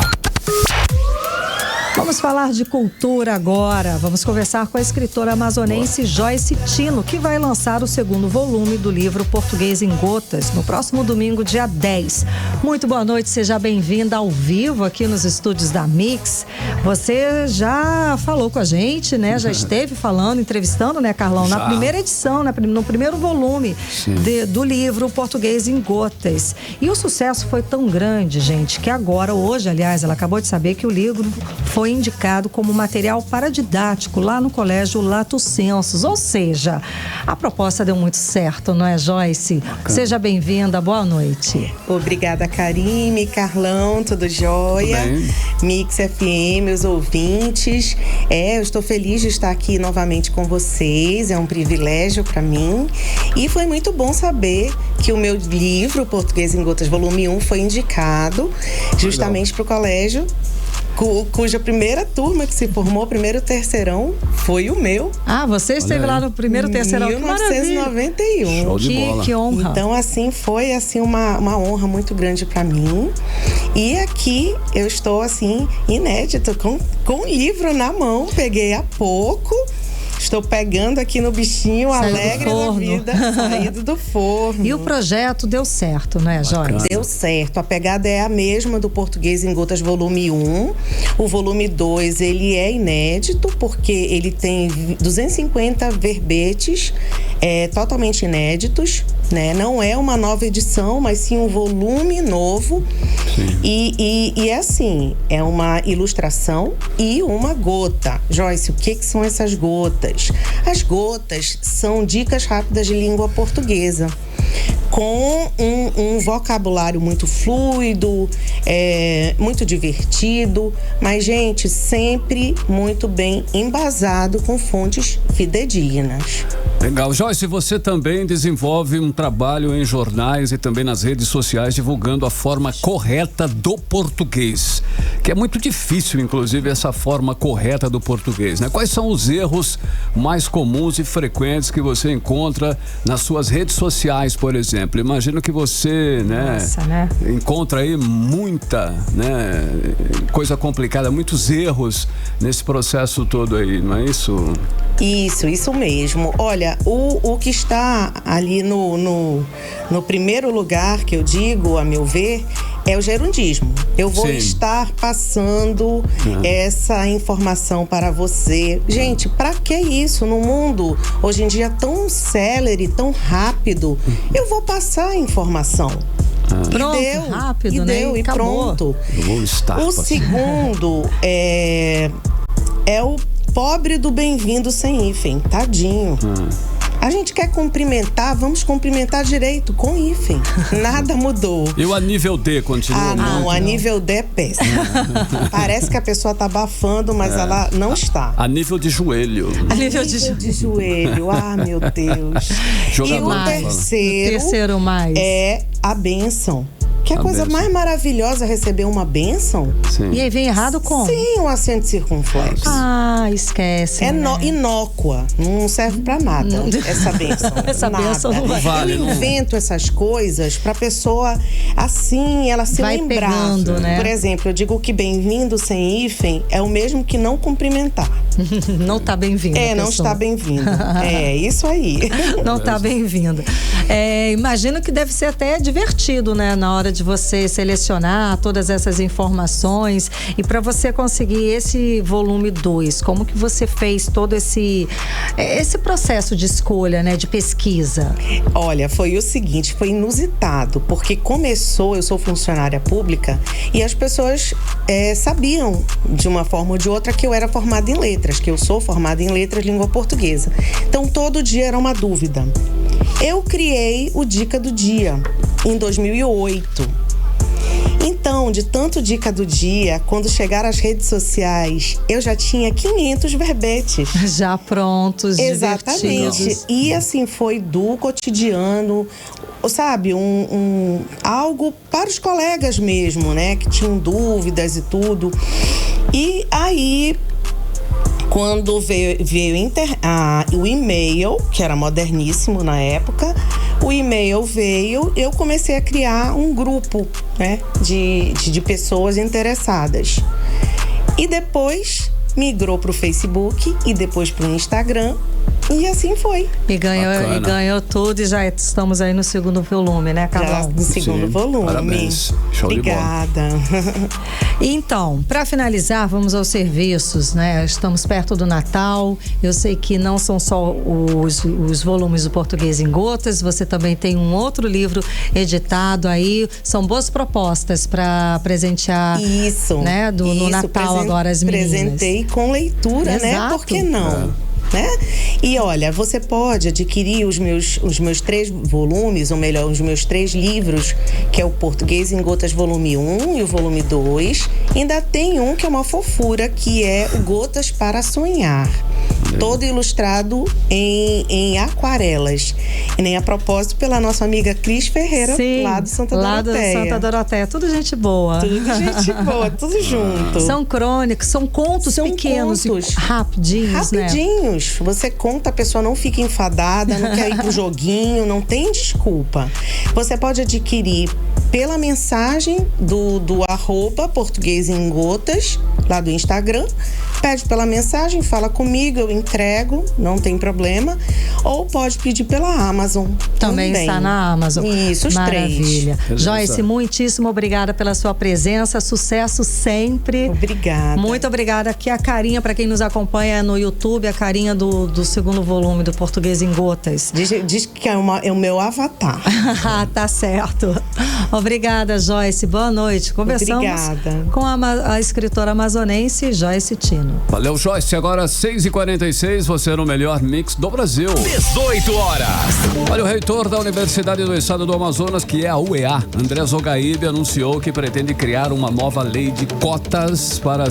Vamos falar de cultura agora. Vamos conversar com a escritora amazonense Joyce Tino, que vai lançar o segundo volume do livro Português em Gotas no próximo domingo, dia 10. Muito boa noite, seja bem-vinda ao vivo aqui nos estúdios da Mix. Você já falou com a gente, né? Já esteve falando, entrevistando, né, Carlão? Na primeira edição, no primeiro volume do livro Português em Gotas. E o sucesso foi tão grande, gente, que agora, hoje, aliás, ela acabou de saber que o livro foi indicado como material paradidático lá no Colégio Lato Sensus, ou seja, a proposta deu muito certo, não é, Joyce? Bacana. Seja bem-vinda, boa noite. Obrigada, Karime, Carlão, tudo jóia? Mix FM, os ouvintes. Eu estou feliz de estar aqui novamente com vocês, é um privilégio para mim. E foi muito bom saber que o meu livro, Português em Gotas, volume 1, foi indicado justamente para o colégio, cuja primeira turma que se formou, primeiro terceirão, foi o meu. Ah, você esteve lá no primeiro terceirão. 1991. Show de bola. Que honra. Então, assim, foi assim uma honra muito grande para mim. E aqui eu estou, assim, inédito, com um livro na mão, peguei há pouco. Estou pegando aqui no bichinho, alegre da vida, saído do forno. E o projeto deu certo, né, Joyce? Deu certo. A pegada é a mesma do Português em Gotas volume 1. O volume 2, ele é inédito, porque ele tem 250 verbetes totalmente inéditos, né? Não é uma nova edição, mas sim um volume novo. E é assim, é uma ilustração e uma gota. Joyce, o que são essas gotas? As gotas são dicas rápidas de língua portuguesa, com um vocabulário muito fluido, muito divertido, mas, gente, sempre muito bem embasado com fontes fidedignas. Legal. Joyce, você também desenvolve um trabalho em jornais e também nas redes sociais divulgando a forma correta do português, que é muito difícil, inclusive, essa forma correta do português, né? Quais são os erros mais comuns e frequentes que você encontra nas suas redes sociais, por exemplo? Imagino que você, né, encontra aí muita, né, coisa complicada, muitos erros nesse processo todo aí, não é isso? Isso mesmo. Olha, o que está ali no primeiro lugar, que eu digo, a meu ver, é o gerundismo. Eu vou estar passando essa informação para você. Gente, para que isso? No mundo, hoje em dia, tão célere, tão rápido, eu vou passar a informação. Pronto, rápido, né? E pronto. Eu vou estar o passando. segundo é o pobre do bem-vindo sem hífen. Tadinho. A gente quer cumprimentar, vamos cumprimentar direito, com hífen. Nada mudou. E o a nível D continua? Ah, não, a nível D é péssimo. Parece que a pessoa tá abafando, mas ela não está. A nível de joelho. A nível de joelho. Ah, meu Deus. E o terceiro mais é a bênção. Que é a coisa mais maravilhosa, receber uma bênção. Sim. E aí vem errado como? Sim, um acento circunflexo. Ah, esquece. É inócua, não serve pra nada essa bênção. Essa bênção não vale. Eu invento essas coisas pra pessoa, assim, ela se vai lembrar. Pegando, né? Por exemplo, eu digo que bem-vindo sem hífen é o mesmo que não cumprimentar. Não tá bem-vindo. Não está bem-vindo. É isso aí. Não tá bem-vindo. Imagino que deve ser até divertido, né? Na hora de você selecionar todas essas informações e para você conseguir esse volume 2, como que você fez todo esse processo de escolha, né, de pesquisa? Olha, foi o seguinte, foi inusitado, porque começou, eu sou funcionária pública e as pessoas sabiam de uma forma ou de outra que eu era formada em letras, que eu sou formada em letras língua portuguesa. Então todo dia era uma dúvida. Eu criei o Dica do Dia em 2008. Então, de tanto Dica do Dia, quando chegaram as redes sociais, eu já tinha 500 verbetes. Já prontos, exatamente. Divertidos. E assim, foi do cotidiano, sabe, algo para os colegas mesmo, né, que tinham dúvidas e tudo. E aí, quando veio o e-mail, que era moderníssimo na época, o e-mail veio, eu comecei a criar um grupo, né, de pessoas interessadas. E depois migrou para o Facebook e depois para o Instagram. E assim foi. E ganhou tudo e já estamos aí no segundo volume, né, Carlão? No segundo volume. Parabéns. Show Obrigada. De bola. Então, para finalizar, vamos aos serviços, né? Estamos perto do Natal. Eu sei que não são só os volumes do Português em Gotas, você também tem um outro livro editado aí. São boas propostas para presentear. Isso. Né? No Natal agora as meninas. Presentei com leitura, exato, né? Por que não? Né? E olha, você pode adquirir os meus 3 volumes, ou melhor, os meus 3 livros, que é o Português em Gotas volume 1 e o volume 2. Ainda tem um que é uma fofura, que é o Gotas para Sonhar. Todo ilustrado em aquarelas. E nem a propósito pela nossa amiga Cris Ferreira, sim, lá do Santa lá Doroteia. do Santa Doroteia. Tudo gente boa. Tudo gente boa, tudo junto. São crônicos, são contos pequenos, contos rapidinhos, né? Você conta, a pessoa não fica enfadada, não quer ir pro joguinho, não tem desculpa. Você pode adquirir pela mensagem do @ Português em Gotas, lá do Instagram. Pede pela mensagem, fala comigo, eu entrego, não tem problema. Ou pode pedir pela Amazon. Também está na Amazon. Isso, os Maravilha. três. Joyce, muitíssimo obrigada pela sua presença. Sucesso sempre. Obrigada. Muito obrigada. Aqui a carinha, para quem nos acompanha no YouTube, a carinha do segundo volume do Português em Gotas. Diz que é o meu avatar. Tá certo. Obrigada, Joyce. Boa noite. Conversamos com a escritora amazonense Joyce Tino. Valeu, Joyce. Agora 6h46, você no melhor mix do Brasil. 18 horas. Olha, o reitor da Universidade do Estado do Amazonas, que é a UEA, André Zogaíbe, anunciou que pretende criar uma nova lei de cotas para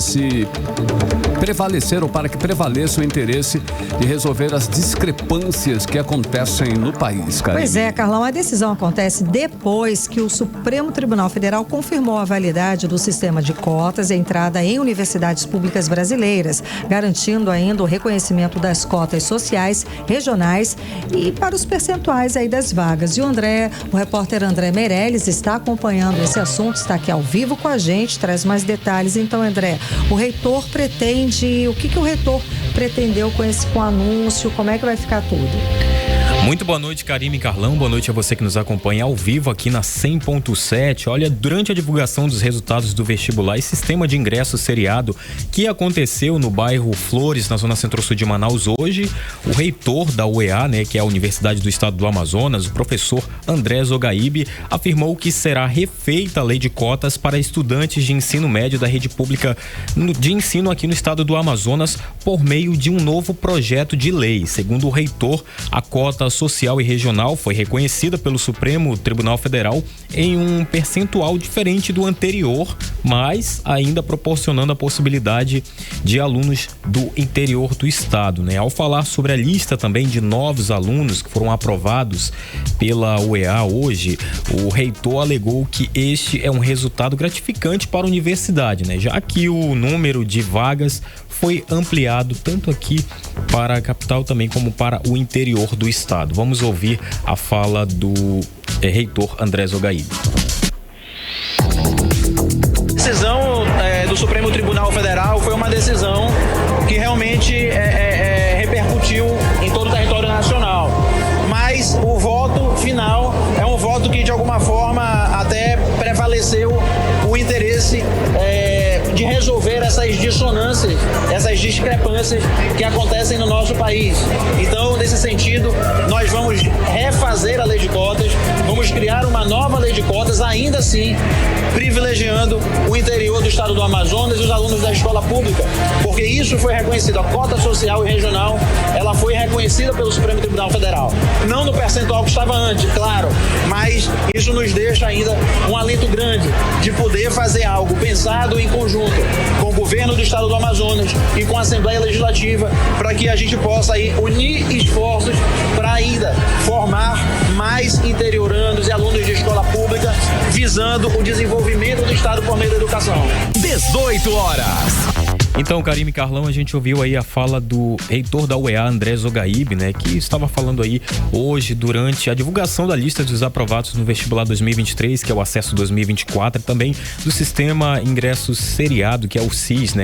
que prevaleça o interesse de resolver as discrepâncias que acontecem no país, cara. Pois é, Carlão, a decisão acontece depois que o Supremo Tribunal Federal confirmou a validade do sistema de cotas e entrada em universidades públicas brasileiras, garantindo ainda o reconhecimento das cotas sociais, regionais e para os percentuais aí das vagas. E o repórter André Meirelles está acompanhando esse assunto, está aqui ao vivo com a gente, traz mais detalhes. Então, André, o reitor pretende, o que o reitor pretendeu com o anúncio, como é que vai ficar tudo? Muito boa noite, Karime e Carlão. Boa noite a você que nos acompanha ao vivo aqui na 100.7. Olha, durante a divulgação dos resultados do vestibular e sistema de ingresso seriado que aconteceu no bairro Flores, na zona centro-sul de Manaus hoje, o reitor da UEA, que é a Universidade do Estado do Amazonas, o professor André Zogaíbe, afirmou que será refeita a lei de cotas para estudantes de ensino médio da rede pública de ensino aqui no estado do Amazonas por meio de um novo projeto de lei. Segundo o reitor, a cota social e regional foi reconhecida pelo Supremo Tribunal Federal em um percentual diferente do anterior, mas ainda proporcionando a possibilidade de alunos do interior do estado, Ao falar sobre a lista também de novos alunos que foram aprovados pela UEA hoje, o reitor alegou que este é um resultado gratificante para a universidade, já que o número de vagas foi ampliado tanto aqui para a capital também como para o interior do estado. Vamos ouvir a fala do reitor André Zogaíbe. A decisão do Supremo Tribunal Federal foi uma decisão que realmente repercutiu em todo o território nacional. Mas o voto final é um voto que de alguma forma até prevaleceu o interesse de resolver essas dissonâncias, essas discrepâncias que acontecem no nosso país. Então, nesse sentido, nós vamos refazer a lei de cotas, vamos criar uma nova lei de cotas, ainda assim privilegiando o interior do estado do Amazonas e os alunos da escola pública, porque isso foi reconhecido, a cota social e regional, ela foi reconhecida pelo Supremo Tribunal Federal. Não no percentual que estava antes, claro, mas isso nos deixa ainda um alento grande de poder fazer algo pensado em conjunto com o governo do estado do Amazonas e com a Assembleia Legislativa, para que a gente possa aí unir esforços para ainda formar mais interiorandos e alunos de escola pública, visando o desenvolvimento do estado por meio da educação. 18 horas. Então, Karime e Carlão, a gente ouviu aí a fala do reitor da UEA, André Zogaíbe, que estava falando aí hoje durante a divulgação da lista dos aprovados no vestibular 2023, que é o acesso 2024, e também do sistema ingresso seriado, que é o SIS,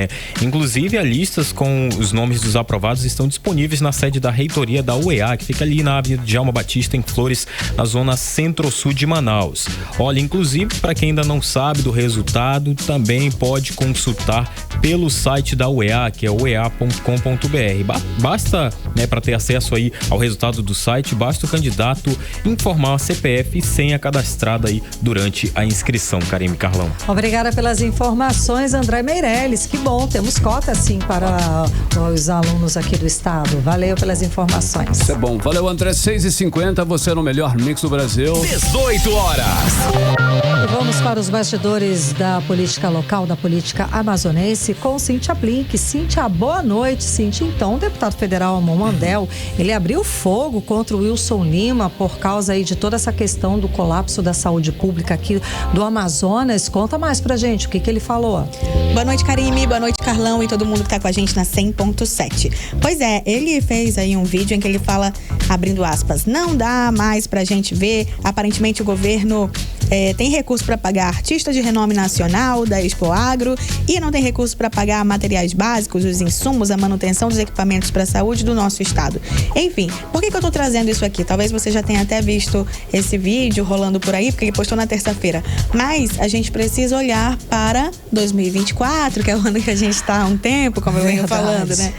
Inclusive, as listas com os nomes dos aprovados estão disponíveis na sede da reitoria da UEA, que fica ali na Avenida Djalma Batista, em Flores, na zona centro-sul de Manaus. Olha, inclusive, para quem ainda não sabe do resultado, também pode consultar pelo site da UEA, que é uea.com.br. Basta, para ter acesso aí ao resultado do site, basta o candidato informar a CPF e senha cadastrada aí durante a inscrição, Karime Carlão. Obrigada pelas informações, André Meirelles. Que bom, temos cota sim para os alunos aqui do estado. Valeu pelas informações. Isso é bom. Valeu, André. 6h50, você no melhor mix do Brasil. 18 horas. E vamos para os bastidores da política local, da política amazonense, com Cíntia Blink. Cíntia, boa noite, Cíntia. Então, o deputado federal Amon Mandel, ele abriu fogo contra o Wilson Lima por causa aí de toda essa questão do colapso da saúde pública aqui do Amazonas. Conta mais pra gente, o que ele falou? Boa noite, Karime, boa noite, Carlão e todo mundo que tá com a gente na 100.7. Pois é, ele fez aí um vídeo em que ele fala, abrindo aspas, não dá mais pra gente ver, aparentemente o governo tem recurso para pagar artista de renome nacional da Expo Agro e não tem recurso para pagar materiais básicos, os insumos, a manutenção dos equipamentos para a saúde do nosso estado. Enfim, por que eu tô trazendo isso aqui? Talvez você já tenha até visto esse vídeo rolando por aí, porque ele postou na terça-feira. Mas a gente precisa olhar para 2024, que é o ano que a gente está há um tempo, como eu venho falando, né?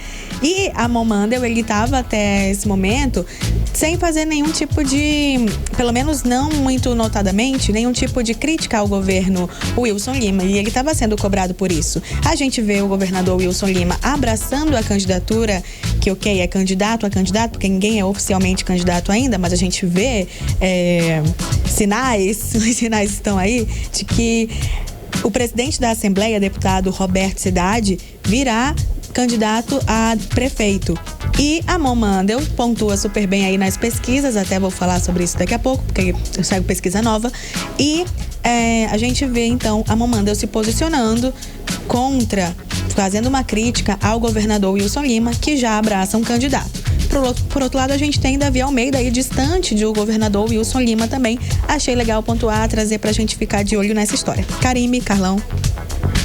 E a Momandel, ele estava até esse momento sem fazer nenhum tipo de, pelo menos não muito notadamente, nenhum tipo de crítica ao governo Wilson Lima. E ele estava sendo cobrado por isso. A gente vê o governador Wilson Lima abraçando a candidatura, que é candidato a candidato, porque ninguém é oficialmente candidato ainda, mas a gente vê sinais, os sinais estão aí, de que o presidente da Assembleia, deputado Roberto Cidade, virá candidato a prefeito. E a Momandel pontua super bem aí nas pesquisas, até vou falar sobre isso daqui a pouco, porque eu saio pesquisa nova. E a gente vê, então, a Momandel se posicionando contra, fazendo uma crítica ao governador Wilson Lima, que já abraça um candidato. Por outro lado, a gente tem Davi Almeida aí distante do governador Wilson Lima também. Achei legal pontuar, trazer pra gente ficar de olho nessa história. Karime, Carlão.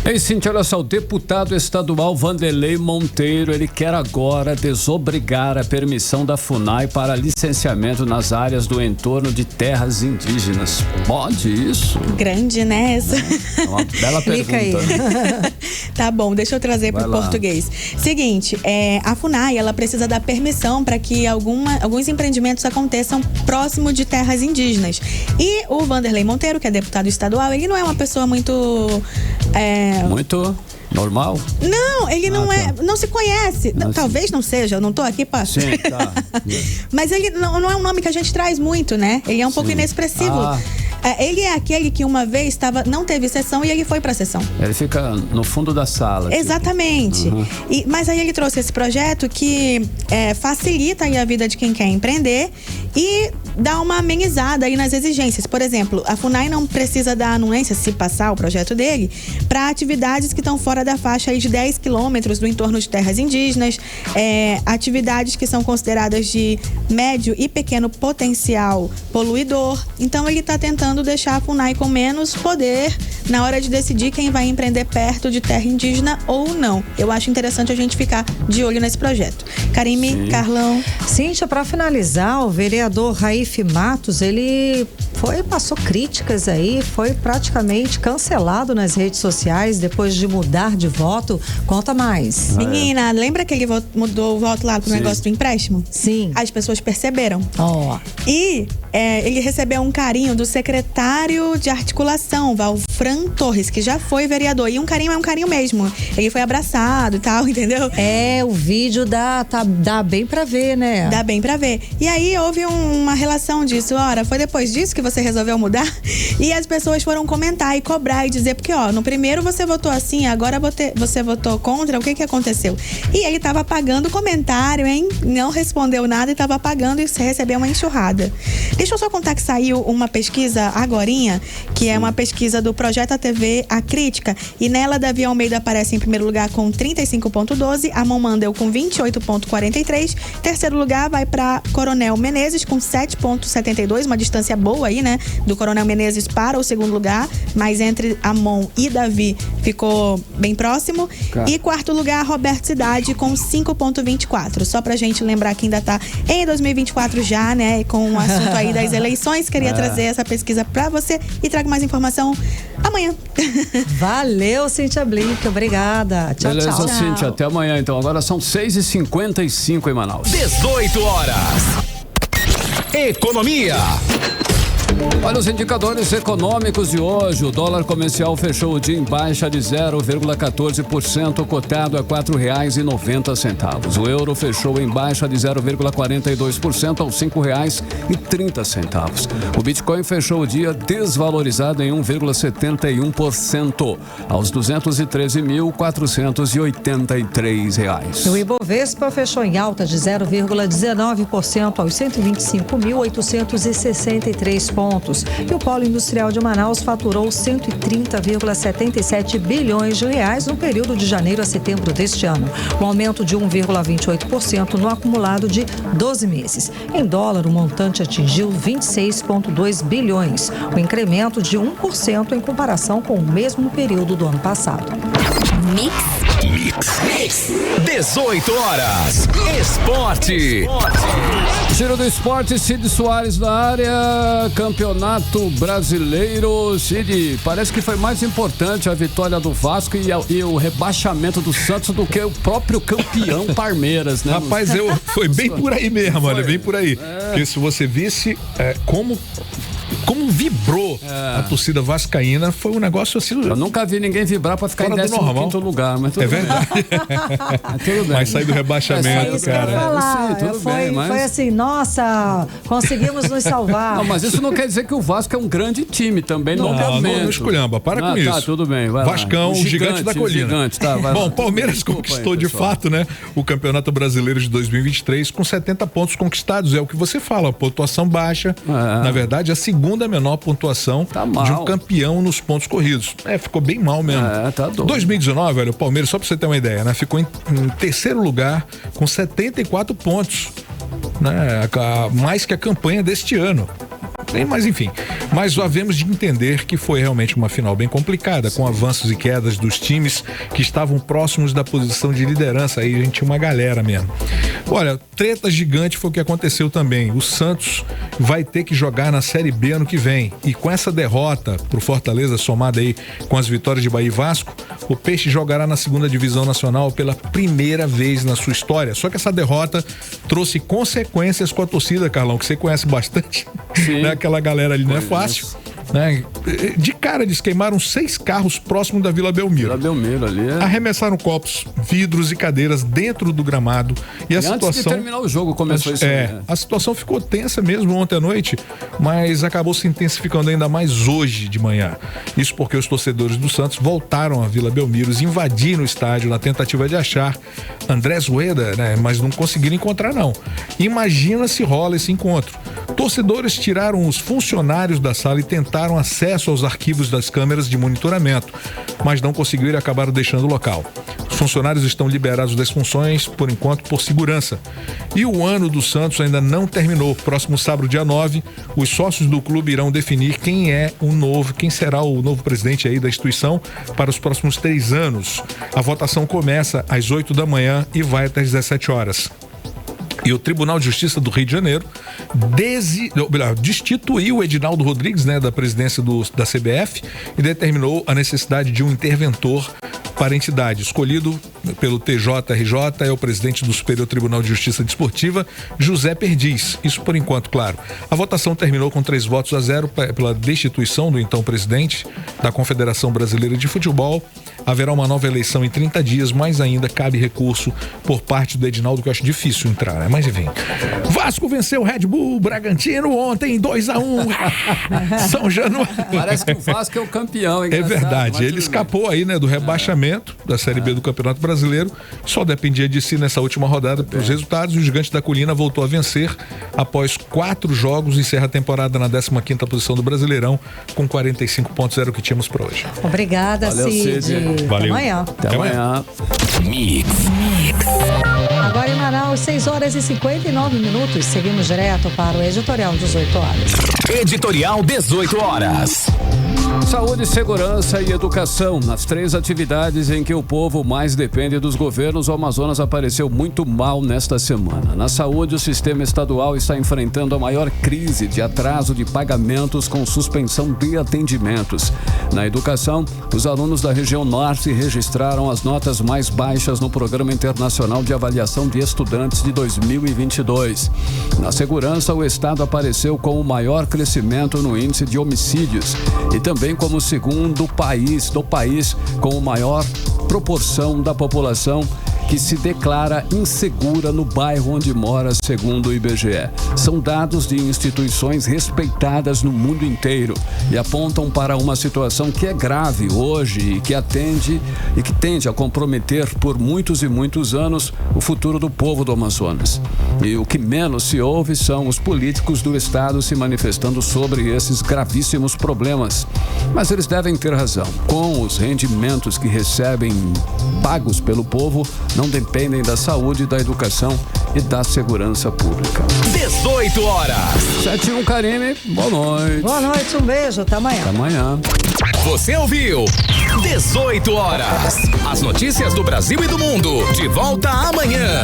Ei, Cíntia, olha só, o deputado estadual Vanderlei Monteiro, ele quer agora desobrigar a permissão da FUNAI para licenciamento nas áreas do entorno de terras indígenas. Pode isso? Grande, né? Essa? É uma bela pergunta. Aí. Tá bom, deixa eu trazer para o português. Seguinte, a FUNAI, ela precisa dar permissão para que alguns empreendimentos aconteçam próximo de terras indígenas. E o Vanderlei Monteiro, que é deputado estadual, ele não é uma pessoa muito... Muito normal? Não, ele não não se conhece. Talvez não seja, eu não tô aqui pra... Sim, tá. Mas ele não é um nome que a gente traz muito, né? Ele é um pouco inexpressivo. Ele é aquele que uma vez não teve sessão e ele foi pra sessão. Ele fica no fundo da sala. Exatamente. Uhum. Mas aí ele trouxe esse projeto que facilita aí a vida de quem quer empreender e dá uma amenizada aí nas exigências. Por exemplo, a FUNAI não precisa dar anuência, se passar o projeto dele, para atividades que estão fora da faixa aí de 10 quilômetros do entorno de terras indígenas, atividades que são consideradas de médio e pequeno potencial poluidor. Então ele está tentando deixar a FUNAI com menos poder na hora de decidir quem vai empreender perto de terra indígena ou não. Eu acho interessante a gente ficar de olho nesse projeto. Karime, Carlão. Cíntia, para finalizar, o vereador Raif Matos, ele passou críticas aí, foi praticamente cancelado nas redes sociais depois de mudar de voto. Conta mais. Menina, lembra que ele mudou o voto lá pro negócio do empréstimo? Sim. As pessoas perceberam. E ele recebeu um carinho do secretário de articulação, Valfran Torres, que já foi vereador. E um carinho é um carinho mesmo. Ele foi abraçado e tal, entendeu? O vídeo dá bem pra ver, né? Dá bem pra ver. E aí houve uma relação disso. Ora, foi depois disso que você resolveu mudar? E as pessoas foram comentar e cobrar e dizer, porque no primeiro você votou assim, agora você votou contra, o que aconteceu? E ele tava apagando o comentário, hein? Não respondeu nada e tava apagando e recebeu uma enxurrada. Deixa eu só contar que saiu uma pesquisa agorinha, que é uma pesquisa do Projeto ATV A Crítica, e nela Davi Almeida aparece em primeiro lugar com 35,12, a Momandel com 28,43, terceiro lugar vai para Coronel Menezes com 7,72, uma distância boa aí, né? Do Coronel Menezes para o segundo lugar, mas entre Amon e Davi ficou bem próximo. E quarto lugar, Roberto Cidade com 5,24. Só pra gente lembrar que ainda tá em 2024 já, né? Com o assunto aí das eleições. Queria trazer essa pesquisa pra você e trago mais informação amanhã. Valeu, Cíntia Blick. Obrigada. Tchau, beleza, tchau. Cíntia. Até amanhã, então. Agora são 6h55 em Manaus. 18 horas. Economia. Olha os indicadores econômicos de hoje. O dólar comercial fechou o dia em baixa de 0,14%, cotado a R$ 4,90. O euro fechou em baixa de 0,42% aos R$ 5,30. O Bitcoin fechou o dia desvalorizado em 1,71% aos R$ 213.483. O Ibovespa fechou em alta de 0,19% aos 125.863 pontos. pontos. E o Polo Industrial de Manaus faturou 130,77 bilhões de reais no período de janeiro a setembro deste ano, um aumento de 1,28% no acumulado de 12 meses. Em dólar, o montante atingiu 26,2 bilhões, um incremento de 1% em comparação com o mesmo período do ano passado. Mix. 18 horas. Esporte. Giro do esporte, Cid Soares na área, Campeonato Brasileiro. Cid, parece que foi mais importante a vitória do Vasco e o rebaixamento do Santos do que o próprio campeão Palmeiras, né? Rapaz, foi bem por aí mesmo, olha, bem por aí. Porque se você visse como vibrou a torcida vascaína, foi um negócio assim. Eu nunca vi ninguém vibrar pra ficar em 15º lugar, mas tudo verdade. Tudo bem. Mas sair do rebaixamento, cara. Sim, tudo bem, mas... Foi assim, nossa, conseguimos nos salvar. Não, mas isso não quer dizer que o Vasco é um grande time também, não esculhamba, para com isso. Tá, tudo bem, vai Vascão, lá. O gigante da colina. Gigante, tá, vai Bom, lá. Palmeiras conquistou aí, de fato, né, o Campeonato Brasileiro de 2023 com 70 pontos conquistados, é o que você fala, pontuação baixa, na verdade, a segunda menor pontuação de um campeão nos pontos corridos. Ficou bem mal mesmo. Tá doido. 2019, olha, o Palmeiras, só pra você ter uma ideia, né, ficou em terceiro lugar com 74 pontos, né, mais que a campanha deste ano. Mas enfim, mas havemos de entender que foi realmente uma final bem complicada, com avanços e quedas dos times que estavam próximos da posição de liderança. Aí a gente tinha uma galera mesmo. Olha, treta gigante foi o que aconteceu também. O Santos vai ter que jogar na Série B ano que vem, e com essa derrota pro Fortaleza, somada aí com as vitórias de Bahia e Vasco, o Peixe jogará na segunda divisão nacional pela primeira vez na sua história. Só que essa derrota trouxe consequências com a torcida, Carlão, que você conhece bastante. Sim. Né? Aquela galera ali não é fácil. Né? De cara, eles queimaram 6 carros próximo da Vila Belmiro. Vila Belmiro ali. Arremessaram copos, vidros e cadeiras dentro do gramado. E a situação. Antes de terminar o jogo começou isso. A situação ficou tensa mesmo ontem à noite, mas acabou se intensificando ainda mais hoje de manhã. Isso porque os torcedores do Santos voltaram à Vila Belmiro, invadiram o estádio na tentativa de achar Andrés Rueda, né? Mas não conseguiram encontrar, não. Imagina se rola esse encontro. Torcedores tiraram os funcionários da sala e tentaram acesso aos arquivos das câmeras de monitoramento, mas não conseguiram e acabaram deixando o local. Os funcionários estão liberados das funções, por enquanto, por segurança. E o ano do Santos ainda não terminou. Próximo sábado, dia 9, os sócios do clube irão definir quem será o novo presidente aí da instituição para os próximos 3 anos. A votação começa às 8 da manhã e vai até às 17 horas. E o Tribunal de Justiça do Rio de Janeiro destituiu o Edinaldo Rodrigues, né, da presidência da CBF, e determinou a necessidade de um interventor para a entidade. Escolhido pelo TJRJ é o presidente do Superior Tribunal de Justiça Desportiva, José Perdiz. Isso por enquanto, claro. A votação terminou com 3 votos a 0 pela destituição do então presidente da Confederação Brasileira de Futebol. Haverá uma nova eleição em 30 dias, mas ainda cabe recurso por parte do Edinaldo, que eu acho difícil entrar, né? Mas enfim. Vasco venceu o Red Bull Bragantino ontem 2-1. São Januário. Parece que o Vasco é o campeão, hein? É verdade. Ele escapou aí, né, do rebaixamento da Série B do Campeonato Brasileiro. Só dependia de si nessa última rodada pelos resultados. E o Gigante da Colina voltou a vencer após 4 jogos. Encerra a temporada na 15ª posição do Brasileirão com 45 pontos. Era o que tínhamos para hoje. Obrigada, Cid. Valeu. Até amanhã. Mix. Agora em Manaus, 6h59. Seguimos direto para o Editorial 18 horas. Editorial 18 horas. Saúde, segurança e educação. Nas 3 atividades em que o povo mais depende dos governos, o Amazonas apareceu muito mal nesta semana. Na saúde, o sistema estadual está enfrentando a maior crise de atraso de pagamentos com suspensão de atendimentos. Na educação, os alunos da região norte registraram as notas mais baixas no Programa Internacional de Avaliação de Estudantes de 2022. Na segurança, o estado apareceu com o maior crescimento no índice de homicídios e também como o segundo país com maior proporção da população que se declara insegura no bairro onde mora, segundo o IBGE. São dados de instituições respeitadas no mundo inteiro e apontam para uma situação que é grave hoje e que tende a comprometer por muitos e muitos anos o futuro do povo do Amazonas. E o que menos se ouve são os políticos do estado se manifestando sobre esses gravíssimos problemas. Mas eles devem ter razão. Com os rendimentos que recebem pagos pelo povo, não dependem da saúde, da educação e da segurança pública. 18 horas. 7-1, Karime. Boa noite. Boa noite, um beijo. Até amanhã. Até amanhã. Você ouviu 18 horas. As notícias do Brasil e do mundo. De volta amanhã.